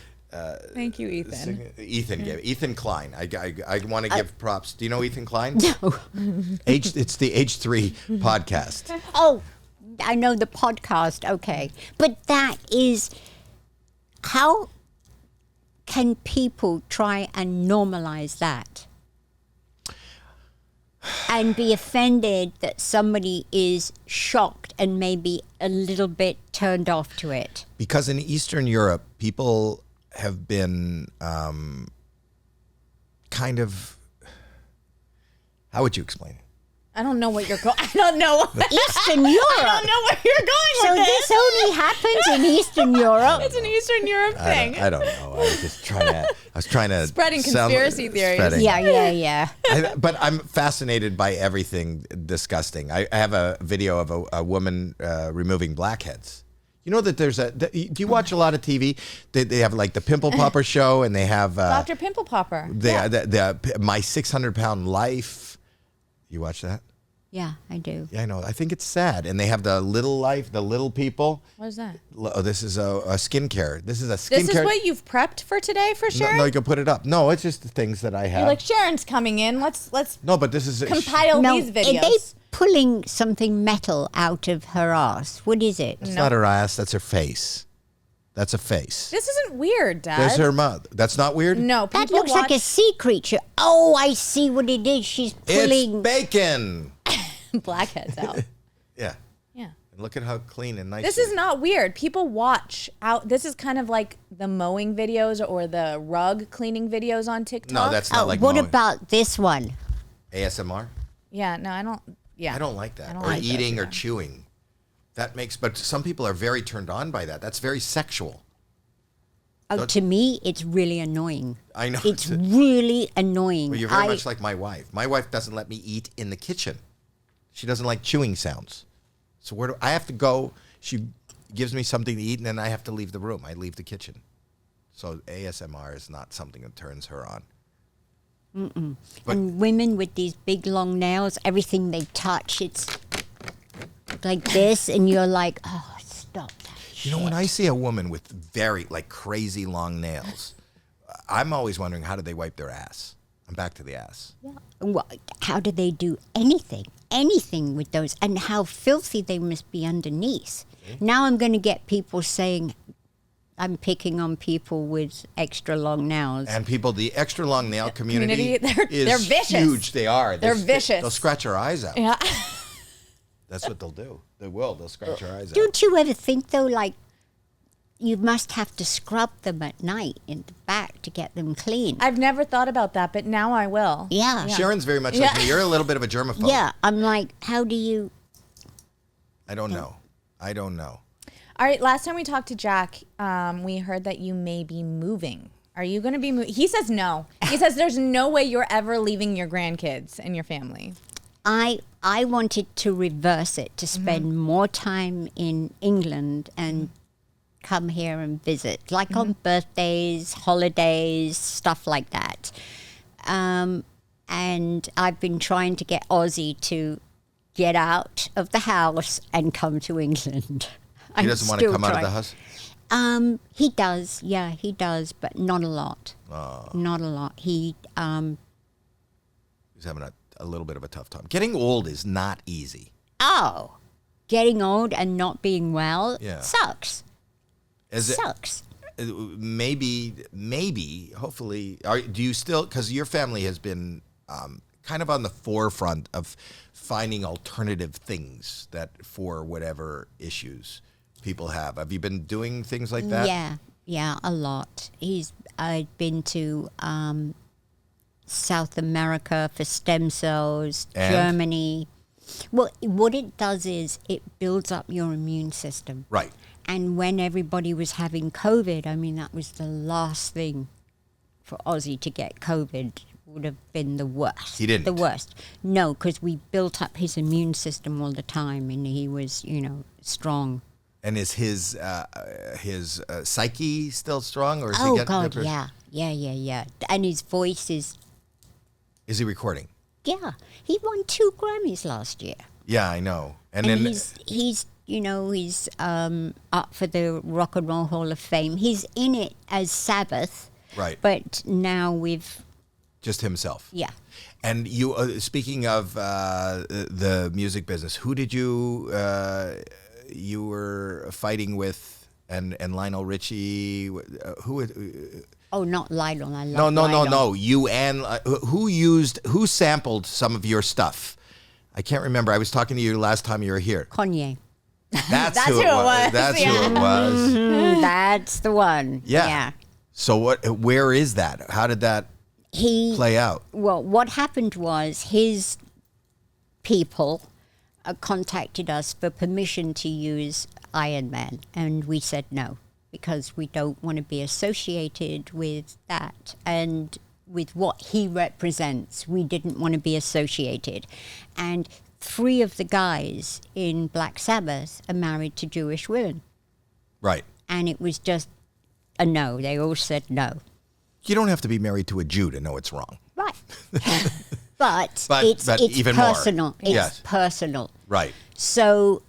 Thank you, Ethan. Ethan Klein. I want to give props. Do you know Ethan Klein? No. It's the H3 podcast. Oh, I know the podcast. Okay, but that is how can people try and normalize that and be offended that somebody is shocked and maybe a little bit turned off to it? Because in Eastern Europe, people have been kind of. How would you explain it? I don't know what you're going. I don't know. Eastern Europe. I don't know where you're going So with this this. only happens in Eastern Europe. It's an Eastern Europe thing. I don't know. I was just trying to. I was trying to Spreading conspiracy theories. spreading. Yeah. But I'm fascinated by everything disgusting. I have a video of a woman removing blackheads. You know that there's do you watch a lot of TV? They have like the Pimple Popper show, and they have Dr. Pimple Popper. the My 600-Pound Life. You watch that? Yeah, I do. Yeah, I know. I think it's sad. And they have the Little Life, the Little People. What is that? Oh, this is a skincare. This is a skincare. This is what you've prepped for today for Sharon? No, you can put it up. No, it's just the things that I have. You're like, Sharon's coming in. Let's No, but this is compile No, these are they videos. pulling something metal out of her ass? What is it? It's not her ass. That's her face. That's a face. This isn't weird, Dad. There's her mouth. That's not weird? No, people That looks like a sea creature. Oh, I see what it is. She's It's pulling. bacon. blackheads out. Yeah. Yeah. And look at how clean and nice This it is not weird. People watch out. This is kind of like the mowing videos or the rug cleaning videos on TikTok. No, that's not like What mowing. about this one? ASMR? Yeah, no, I don't. Yeah. I don't like that. I don't Or like those eating or either. chewing. That makes, but some people are very turned on by that. That's very sexual. Oh, to me, it's really annoying. I know. It's really annoying. Well, you're very much like my wife. My wife doesn't let me eat in the kitchen. She doesn't like chewing sounds. So where do I have to go? She gives me something to eat, and then I have to leave the room. I leave the kitchen. So ASMR is not something that turns her on. But- And women with these big long nails, everything they touch, it's like this, and you're like, oh, stop that. You know, when I see a woman with very, like, crazy long nails, I'm always wondering, how do they wipe their ass? I'm back to the ass. Well, how do they do anything with those? And how filthy they must be underneath. Now I'm going to get people saying I'm picking on people with extra long nails. And people, the extra long nail community, they're is vicious. huge. They are. They're vicious. They'll scratch our eyes out. Yeah. That's what they'll do. They will. They'll scratch our eyes out. Don't you ever think, though, like, you must have to scrub them at night in the back to get them clean? I've never thought about that, but now I will. Yeah. Sharon's very much like me. You're a little bit of a germaphobe. Yeah, I'm like, how do you... I don't know. All right, last time we talked to Jack, we heard that you may be moving. Are you going to be moving? He says no. He says there's no way you're ever leaving your grandkids and your family. I wanted to reverse it, to spend more time in England and come here and visit, like on birthdays, holidays, stuff like that. And I've been trying to get Ozzie to get out of the house and come to England. He doesn't want to come out of the house? He does, yeah, he does, but not a lot. Not a lot. He's having a little bit of a tough time. Getting old is not easy. Oh, getting old and not being well sucks. Sucks. Maybe, hopefully, do you still, because your family has been kind of on the forefront of finding alternative things that for whatever issues people have. Have you been doing things like that? Yeah, a lot. I've been to South America for stem cells, And? Germany. Well, what it does is it builds up your immune system. Right. And when everybody was having COVID, I mean, that was the last thing for Ozzy to get COVID would have been the worst. He didn't. The worst. No, because we built up his immune system all the time, and he was, strong. And is his psyche still strong, or is he Oh, getting God, depressed? yeah. And his voice is... Is he recording? Yeah. He won 2 Grammys last year. Yeah, I know. And And then he's up for the Rock and Roll Hall of Fame. He's in it as Sabbath. Right. But now with... Just himself. Yeah. And you, speaking of the music business, who did you were fighting with, and Lionel Richie? Who? Oh, not Lionel. I love Lionel. No. You and who sampled some of your stuff? I can't remember. I was talking to you last time you were here. Kanye. That's who it was. That's who it was. That's the one. Yeah. So where is that? How did that play out? Well, what happened was his people contacted us for permission to use Iron Man, and we said no, because we don't want to be associated with that. And with what he represents, we didn't want to be associated. And 3 of the guys in Black Sabbath are married to Jewish women. Right. And it was just a no. They all said no. You don't have to be married to a Jew to know it's wrong. Right. but it's even personal. more. It's Yes. personal. Right. So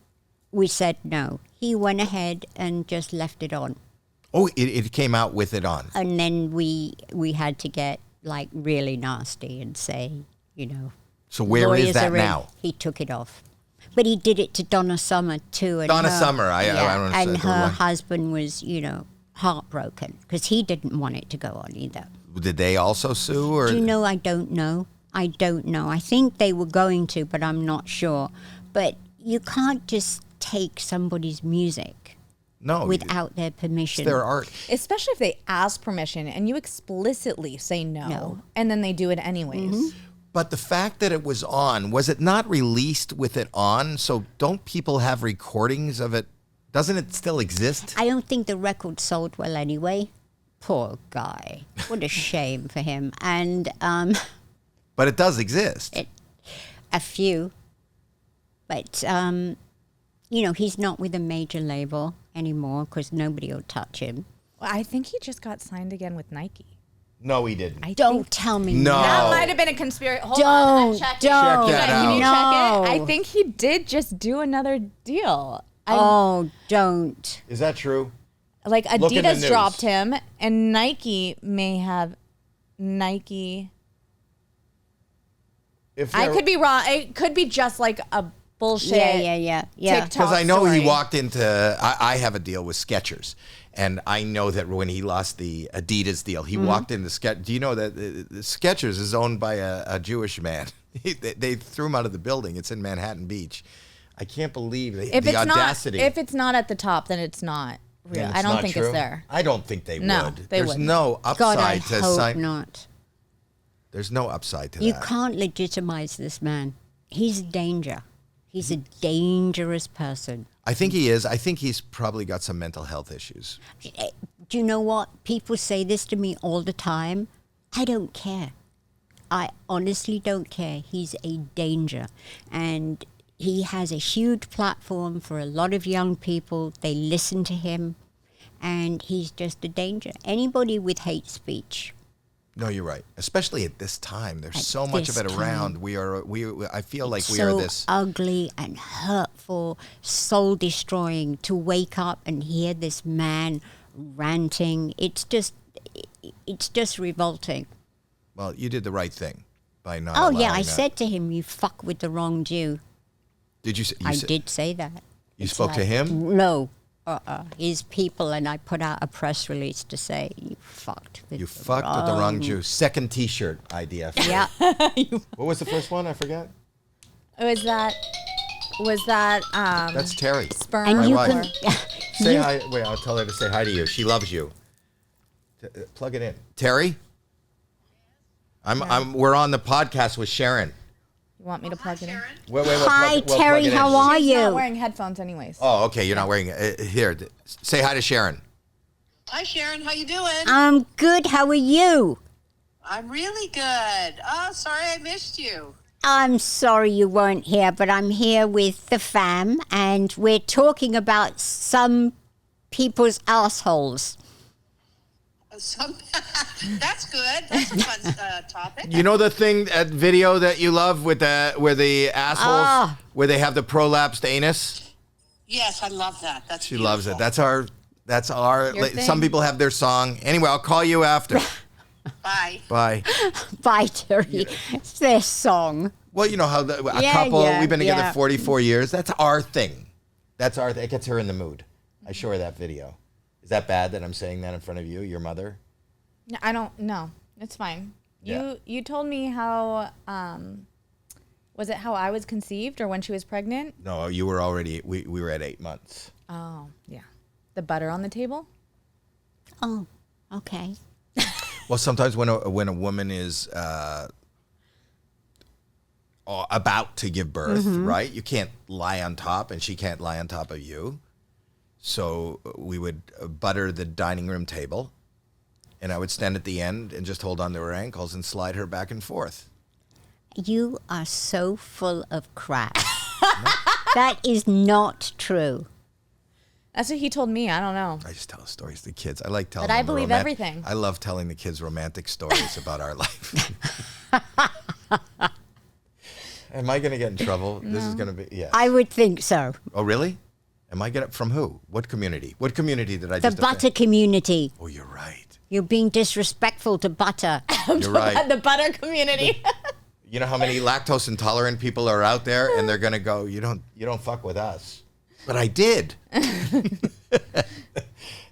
we said no. He went ahead and just left it on. Oh, it came out with it on. And then we had to get like really nasty and say, So where is lawyers that are in. now? He took it off. But he did it to Donna Summer too. And Donna her- Summer, I don't and understand. her husband was, heartbroken because he didn't want it to go on either. Did they also sue, or Do you know? I don't know. I think they were going to, but I'm not sure. But you can't just take somebody's music no? without their permission. It's their art. Especially if they ask permission and you explicitly say no. And then they do it anyways. But the fact that it was on, was it not released with it on? So don't people have recordings of it? Doesn't it still exist? I don't think the record sold well anyway. Poor guy. What a shame for him. And But it does exist. a few. But, he's not with a major label anymore because nobody will touch him. Well, I think he just got signed again with Nike. No, he didn't. Don't tell me No. That might have been a conspiracy. Hold on, I'm checking. Don't. Check that Can you out. check it? I think he did just do another deal. Don't. Is that true? Like Look in the Adidas news. dropped him, and Nike may have Nike. If I there- could be wrong. It could be just like a bullshit. Yeah. TikTok Because I know he story. walked into. I have a deal with Skechers, and I know that when he lost the Adidas deal, he walked into Skechers. Do you know that Skechers is owned by a Jewish man? They threw him out of the building. It's in Manhattan Beach. I can't believe the audacity. If it's not at the top, then it's not real. Then it's I don't not think true? it's there. I don't think they No, would. they There's wouldn't. no upside God, I to hope sign. not. There's no upside to You that. can't legitimize this man. He's a danger. He's a dangerous person. I think he is. I think he's probably got some mental health issues. Do you know what? People say this to me all the time. I don't care. I honestly don't care. He's a danger. And he has a huge platform for a lot of young people. They listen to him. And he's just a danger. Anybody with hate speech. No, you're right. Especially at this time, there's At so much of this it time. around. I feel like we so are this. ugly and hurtful, soul destroying to wake up and hear this man ranting. It's just revolting. Well, you did the right thing by not. Oh yeah, allowing I that. said to him, "You fuck with the wrong Jew." Did you? I did say that. You It's spoke to like, him? No. His people, and I put out a press release to say, "You fucked with You the fucked with the wrong Jew. Second T-shirt idea. Yeah. What was the first one? I forgot. Was that That's Terry. sperm? And My you wife. can. Say hi. Wait, I'll tell her to say hi to you. She loves you. Plug it in. Terry? We're on the podcast with Sharon. You want me to plug it in? Wait, Hi, we'll plug Terry. it in. How are She's not you? wearing headphones anyways. Oh, okay. You're not wearing it. Here, say hi to Sharon. Hi, Sharon. How you doing? I'm good. How are you? I'm really good. Oh, sorry I missed you. I'm sorry you weren't here, but I'm here with the fam, and we're talking about some people's assholes. That's good. That's a fun topic. You know the thing, that video that you love with where the assholes, where they have the prolapsed anus? Yes, I love that. That's She beautiful. loves it. That's our, Your thing. some people have their song. Anyway, I'll call you after. Bye. Bye. Bye, Terry. It's their song. Well, you know how a Yeah, couple, yeah, we've been together yeah. 44 years. That's our thing. It gets her in the mood. I show her that video. Is that bad that I'm saying that in front of you, your mother? No, I don't know. It's fine. Yeah. You told me how was it how I was conceived or when she was pregnant? No, you were already, we were at 8 months. Oh, yeah. The butter on the table? Oh, okay. Well, sometimes when a woman is about to give birth, right? You can't lie on top, and she can't lie on top of you. So we would butter the dining room table, and I would stand at the end and just hold on to her ankles and slide her back and forth. You are so full of crap. That is not true. That's what he told me. I don't know. I just tell stories to kids. I like telling But I them the believe everything. I love telling the kids romantic stories about our life. Am I going to get in trouble? No. This is going to be, yeah. I would think so. Oh, really? Am I going to, from who? What community? What community did I The just butter offend? community. Oh, you're right. You're being disrespectful to butter. You're right. The butter community. You know how many lactose intolerant people are out there, and they're going to go, you don't fuck with us. But I did.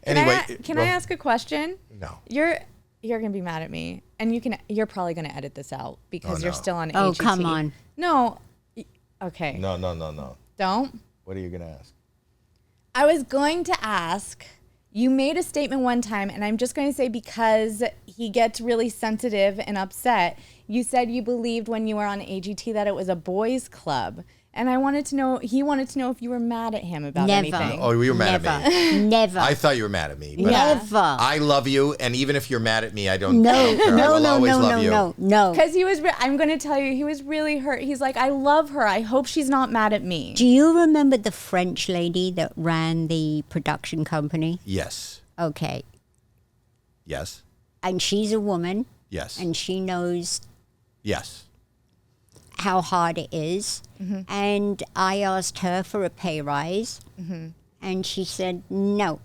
Anyway. Can I ask a question? No. You're gonna be mad at me, and you're probably gonna edit this out because you're no. still on. Oh, HET. come on. No. Okay. No. Don't. What are you going to ask? I was going to ask. You made a statement one time, and I'm just going to say because he gets really sensitive and upset. You said you believed when you were on AGT that it was a boys' club. And I wanted to know, he wanted to know if you were mad at him about Never. anything. Oh, you were mad at me. Never. I thought you were mad at me. But Never. I love you, and even if you're mad at me, I don't No, care. I no, will no, always no, love no, you. no. Because I'm going to tell you, he was really hurt. He's like, I love her. I hope she's not mad at me. Do you remember the French lady that ran the production company? Yes. Okay. Yes. And she's a woman, Yes. and she knows Yes. how hard it is. Mm-hmm. And I asked her for a pay rise, and she said no.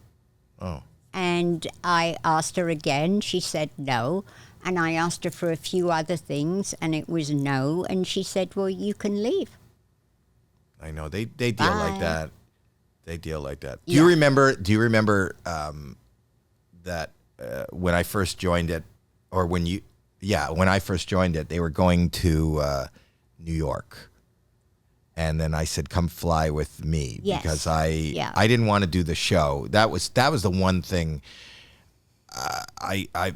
Oh. And I asked her again. She said no. And I asked her for a few other things, and it was no. And she said, well, you can leave. I know they deal like Bye. that. They deal like that. Do Yeah. you remember? That when I first joined it, or when I first joined it, they were going to New York, and then I said, "Come fly with me," Yes. because I Yeah. didn't want to do the show. That was the one thing. I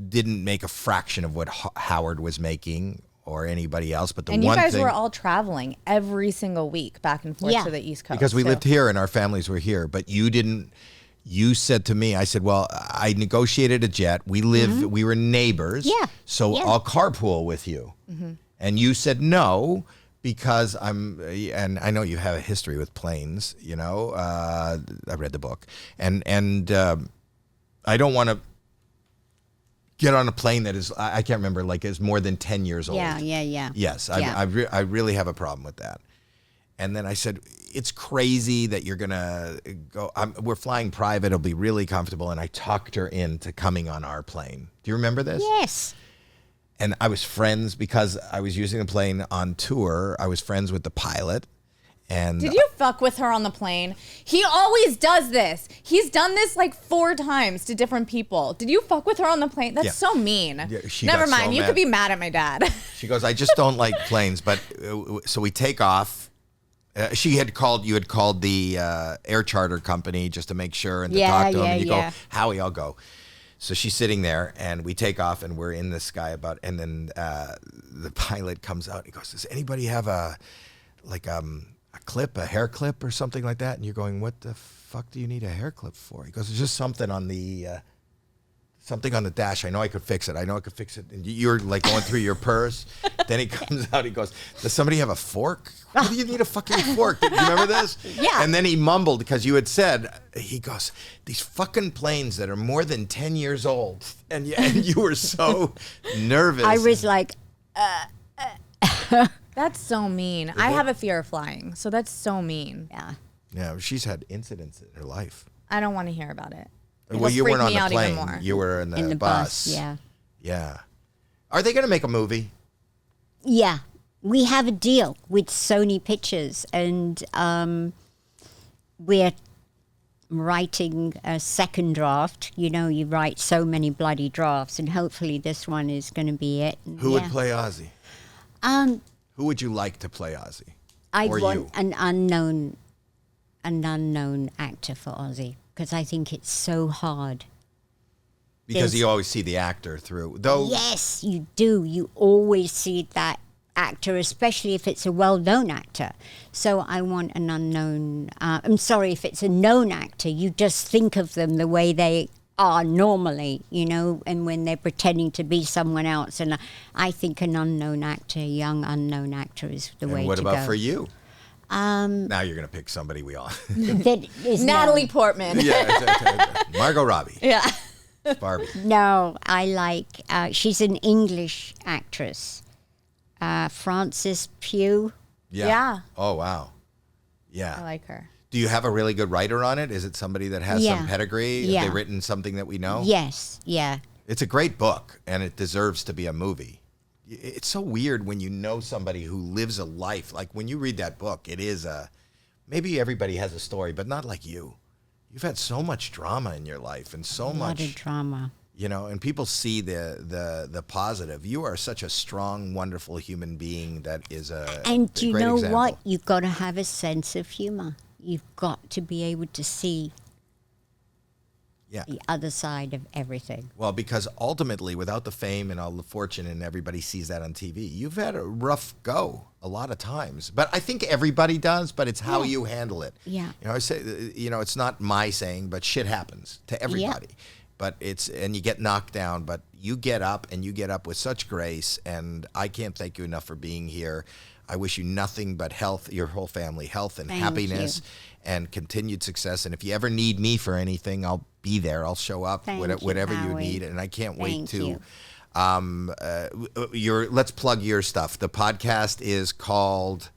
didn't make a fraction of what Howard was making or anybody else, but the and one you guys thing, were all traveling every single week back and forth Yeah. to the East Coast. because we too. lived here and our families were here, but you didn't. You said to me, I said, well, I negotiated a jet. We were neighbors. Yeah. So Yeah. I'll carpool with you. And you said no, because and I know you have a history with planes, you know, I read the book, and I don't want to get on a plane that is, I can't remember, like is more than 10 years old. Yeah. Yes, Yeah. I really have a problem with that. And then I said, it's crazy that you're going to go. We're flying private. It'll be really comfortable. And I talked her into coming on our plane. Do you remember this? Yes. And I was friends, because I was using the plane on tour. I was friends with the pilot. And Did you fuck with her on the plane? He always does this. He's done this like 4 times to different people. Did you fuck with her on the plane? That's Yeah. so mean. Yeah, she Never got mind. so You mad. could be mad at my dad. She goes, I just don't like planes. But so we take off. You had called the air charter company just to make sure and to talk to them. And you go, Howie, I'll go. So she's sitting there, and we take off, and we're in the sky and then the pilot comes out. And he goes, does anybody have a hair clip or something like that? And you're going, what the fuck do you need a hair clip for? He goes, there's just something on the something on the dash. I know I could fix it. And you're like going through your purse. Then he comes out. He goes, does somebody have a fork? Why do you need a fucking fork? Do you remember this? Yeah. And then he mumbled because you had said, he goes, these fucking planes that are more than 10 years old. And you were so nervous. I was like, That's so mean. I have a fear of flying, so that's so mean. yeah. Yeah, she's had incidents in her life. I don't want to hear about it. Well, you weren't on the even plane. more. You were in the bus. Yeah. Yeah. Are they going to make a movie? Yeah. We have a deal with Sony Pictures, and we're writing a second draft. You know, you write so many bloody drafts, and hopefully this one is going to be it. And Who would play Ozzy? Who would you like to play Ozzy? I Or want you? an unknown actor for Ozzy, because I think it's so hard. Because There's- you always see the actor through. Though, Yes, you do. You always see that actor, especially if it's a well-known actor. So I want an unknown. I'm sorry, if it's a known actor, you just think of them the way they are normally, you know, and when they're pretending to be someone else. And I think an unknown actor, a young unknown actor, is the way and what to about go. for you? Now you're going to pick somebody we all. That is Natalie Portman. Yeah, Margot Robbie. Yeah. Barbie. No, I like. She's an English actress. Frances Pugh. Yeah. Oh, wow. Yeah. I like her. Do you have a really good writer on it? Is it somebody that has some Yeah. pedigree? Yeah. Have they written something that we know? Yes, yeah. It's a great book, and it deserves to be a movie. It's so weird when you know somebody who lives a life. Like when you read that book, it is maybe everybody has a story, but not like you. You've had so much drama in your life and so A lot much, of drama. you know, and people see the positive. You are such a strong, wonderful human being that is And a you great know example. what? You've got to have a sense of humor. You've got to be able to see Yeah. the other side of everything. Well, because ultimately, without the fame and all the fortune, and everybody sees that on TV, you've had a rough go a lot of times. But I think everybody does, but it's how you handle it. Yeah. You know, I say, you know, it's not my saying, but shit happens to everybody. But and you get knocked down, but you get up, and you get up with such grace. And I can't thank you enough for being here. I wish you nothing but health, your whole family, health and Thank happiness and continued success. And if you ever need me for anything, I'll be there. I'll show up, Thank you, whatever you Howie. need. And I can't wait Thank to. you. Let's plug your stuff. The podcast is called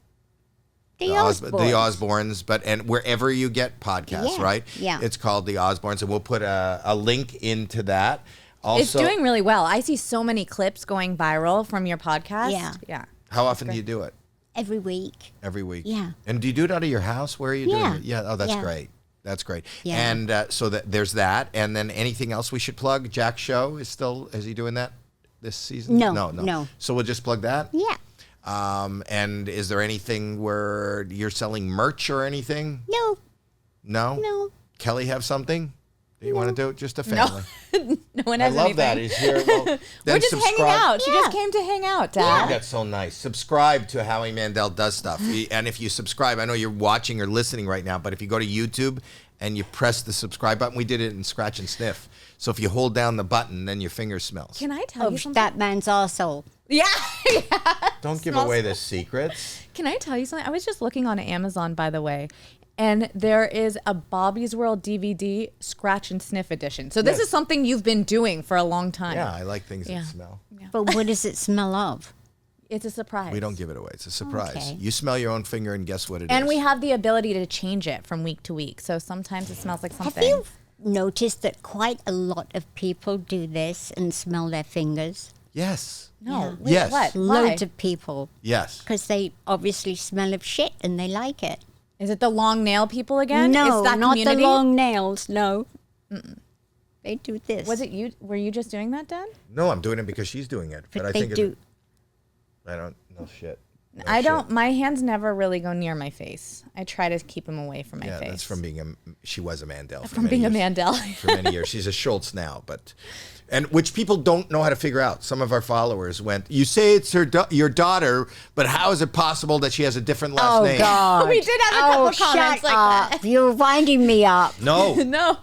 The The Osbournes. Osbournes, and wherever you get podcasts, Yeah, right? yeah. It's called The Osbournes, and we'll put a link into that. Also, It's doing really well. I see so many clips going viral from your podcast. Yeah. Yeah. how often do you do it? Every week. Every week. Yeah. And do you do it out of your house? Where are you Yeah. doing it? Yeah. Oh, that's Yeah. great. That's great. Yeah. And so there's that. And then anything else we should plug? Jack's show is he doing that this season? No, No. no. So we'll just plug that? Yeah. And is there anything where you're selling merch or anything? No, No? no. Kelly have something that you want to do? Just a family. No one I has love anything. that. He's here. Well, We're then just hanging subscribe. out. She Yeah. just came to hang out, Dad. That's so nice. Subscribe to Howie Mandel Does Stuff. And if you subscribe, I know you're watching or listening right now, but if you go to YouTube and you press the subscribe button, we did it in Scratch and Sniff. So if you hold down the button, then your finger smells. Can I tell you Of something? that man's arsehole. Yeah. Don't give Smells- away the secrets. Can I tell you something? I was just looking on Amazon, by the way, and there is a Bobby's World DVD Scratch and Sniff edition. So this Yes. is something you've been doing for a long time. Yeah, I like things Yeah. that smell. But what does it smell of? It's a surprise. We don't give it away. It's a surprise. Okay. You smell your own finger and guess what it is. And we have the ability to change it from week to week. So sometimes it smells like something. Have you noticed that quite a lot of people do this and smell their fingers? Yes. No. Yeah. Wait, Yes. What? Loads Why? of people. Yes. Because they obviously smell of shit and they like it. Is it the long nail people again? No, Is that not community? the long nails. No. They do this. Was it you? Were you just doing that, Dad? No, I'm doing it because she's doing it. But I they think do. I don't know shit. No I shit. don't. My hands never really go near my face. I try to keep them away from my Yeah, face. that's from being she was a Mandel. for From many being a years. Mandel. For many years. She's a Schultz now, and which people don't know how to figure out. Some of our followers went, you say it's your daughter, but how is it possible that she has a different last Oh, name? God. We did have a couple comments shut like up. that. You're winding me up. No. No,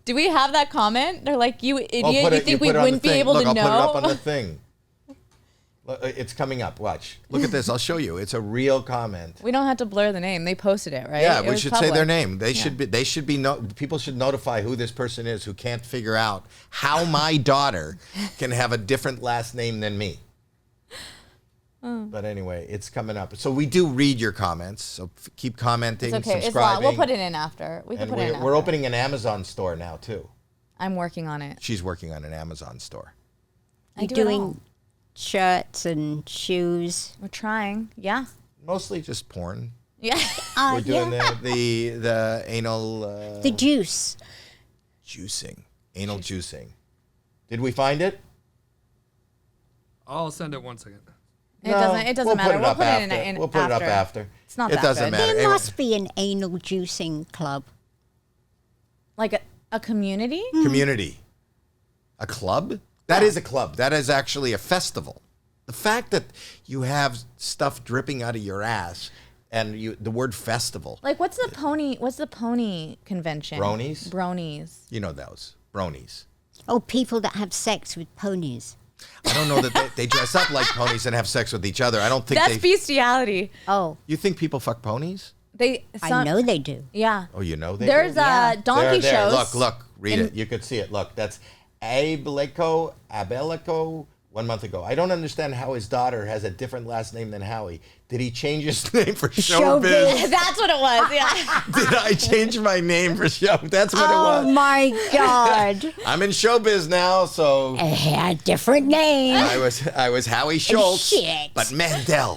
Do we have that comment? They're like, you idiot, you think we put it on wouldn't the be thing. able Look, to I'll know? put it up on the thing. Look, it's coming up. Watch. Look at this. I'll show you. It's a real comment. We don't have to blur the name. They posted it, right? Yeah, It we was should say public. their name. They should be. People should notify who this person is who can't figure out how my daughter can have a different last name than me. But anyway, it's coming up. So we do read your comments. So keep commenting, It's okay. subscribing. We'll put it in after. We can And put it in after. we're opening an Amazon store now too. I'm working on it. She's working on an Amazon store. You're do it all. doing shirts and shoes. We're trying. Yeah. Mostly just porn. Yeah. We're doing the anal The juice. juicing. Anal juicing. Did we find it? I'll send it 1 second. It doesn't we'll matter. Put it We'll up put after. it in We'll put it up after. It's not It that doesn't good. matter. There Anyway. must be an anal juicing club. Like a community? Community. A club? That is a club. That is actually a festival. The fact that you have stuff dripping out of your ass and the word festival. Like what's the pony convention? Bronies? Bronies. You know those. Bronies. Oh, people that have sex with ponies. I don't know that they dress up like ponies and have sex with each other. I don't think That's bestiality. Oh, You think people fuck ponies? I know they do. Yeah. Oh, you know they There's do? donkey There. shows. Look. Read it. You could see it. Look, that's Abelico 1 month ago. I don't understand how his daughter has a different last name than Howie. Did he change his name for showbiz? That's what it was. Yeah. Did I change my name for show? That's what it Oh was. my God. I'm in showbiz now, so A different name. I was Howie Schultz. Shit. But Mandel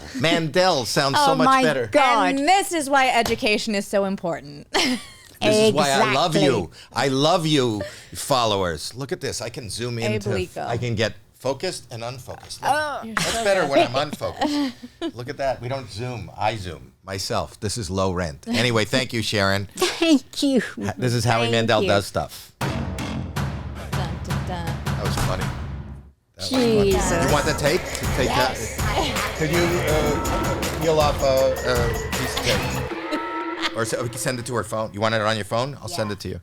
sounds so Oh much my better. God. And this is why education is so important. This is why I love Exactly. you. I love you, followers. Look at this. I can zoom into. Abelico. I can get focused and unfocused. Look, that's better when I'm unfocused. Look at that. We don't zoom. I zoom myself. This is low rent. Anyway, thank you, Sharon. Thank you. This is Howie Thank Mandel you. Does Stuff. Dun, dun, dun. That was funny. Jesus. You want the tape? Take that. Could you peel off a piece of tape? Or we can send it to her phone. You want it on your phone? I'll send it to you.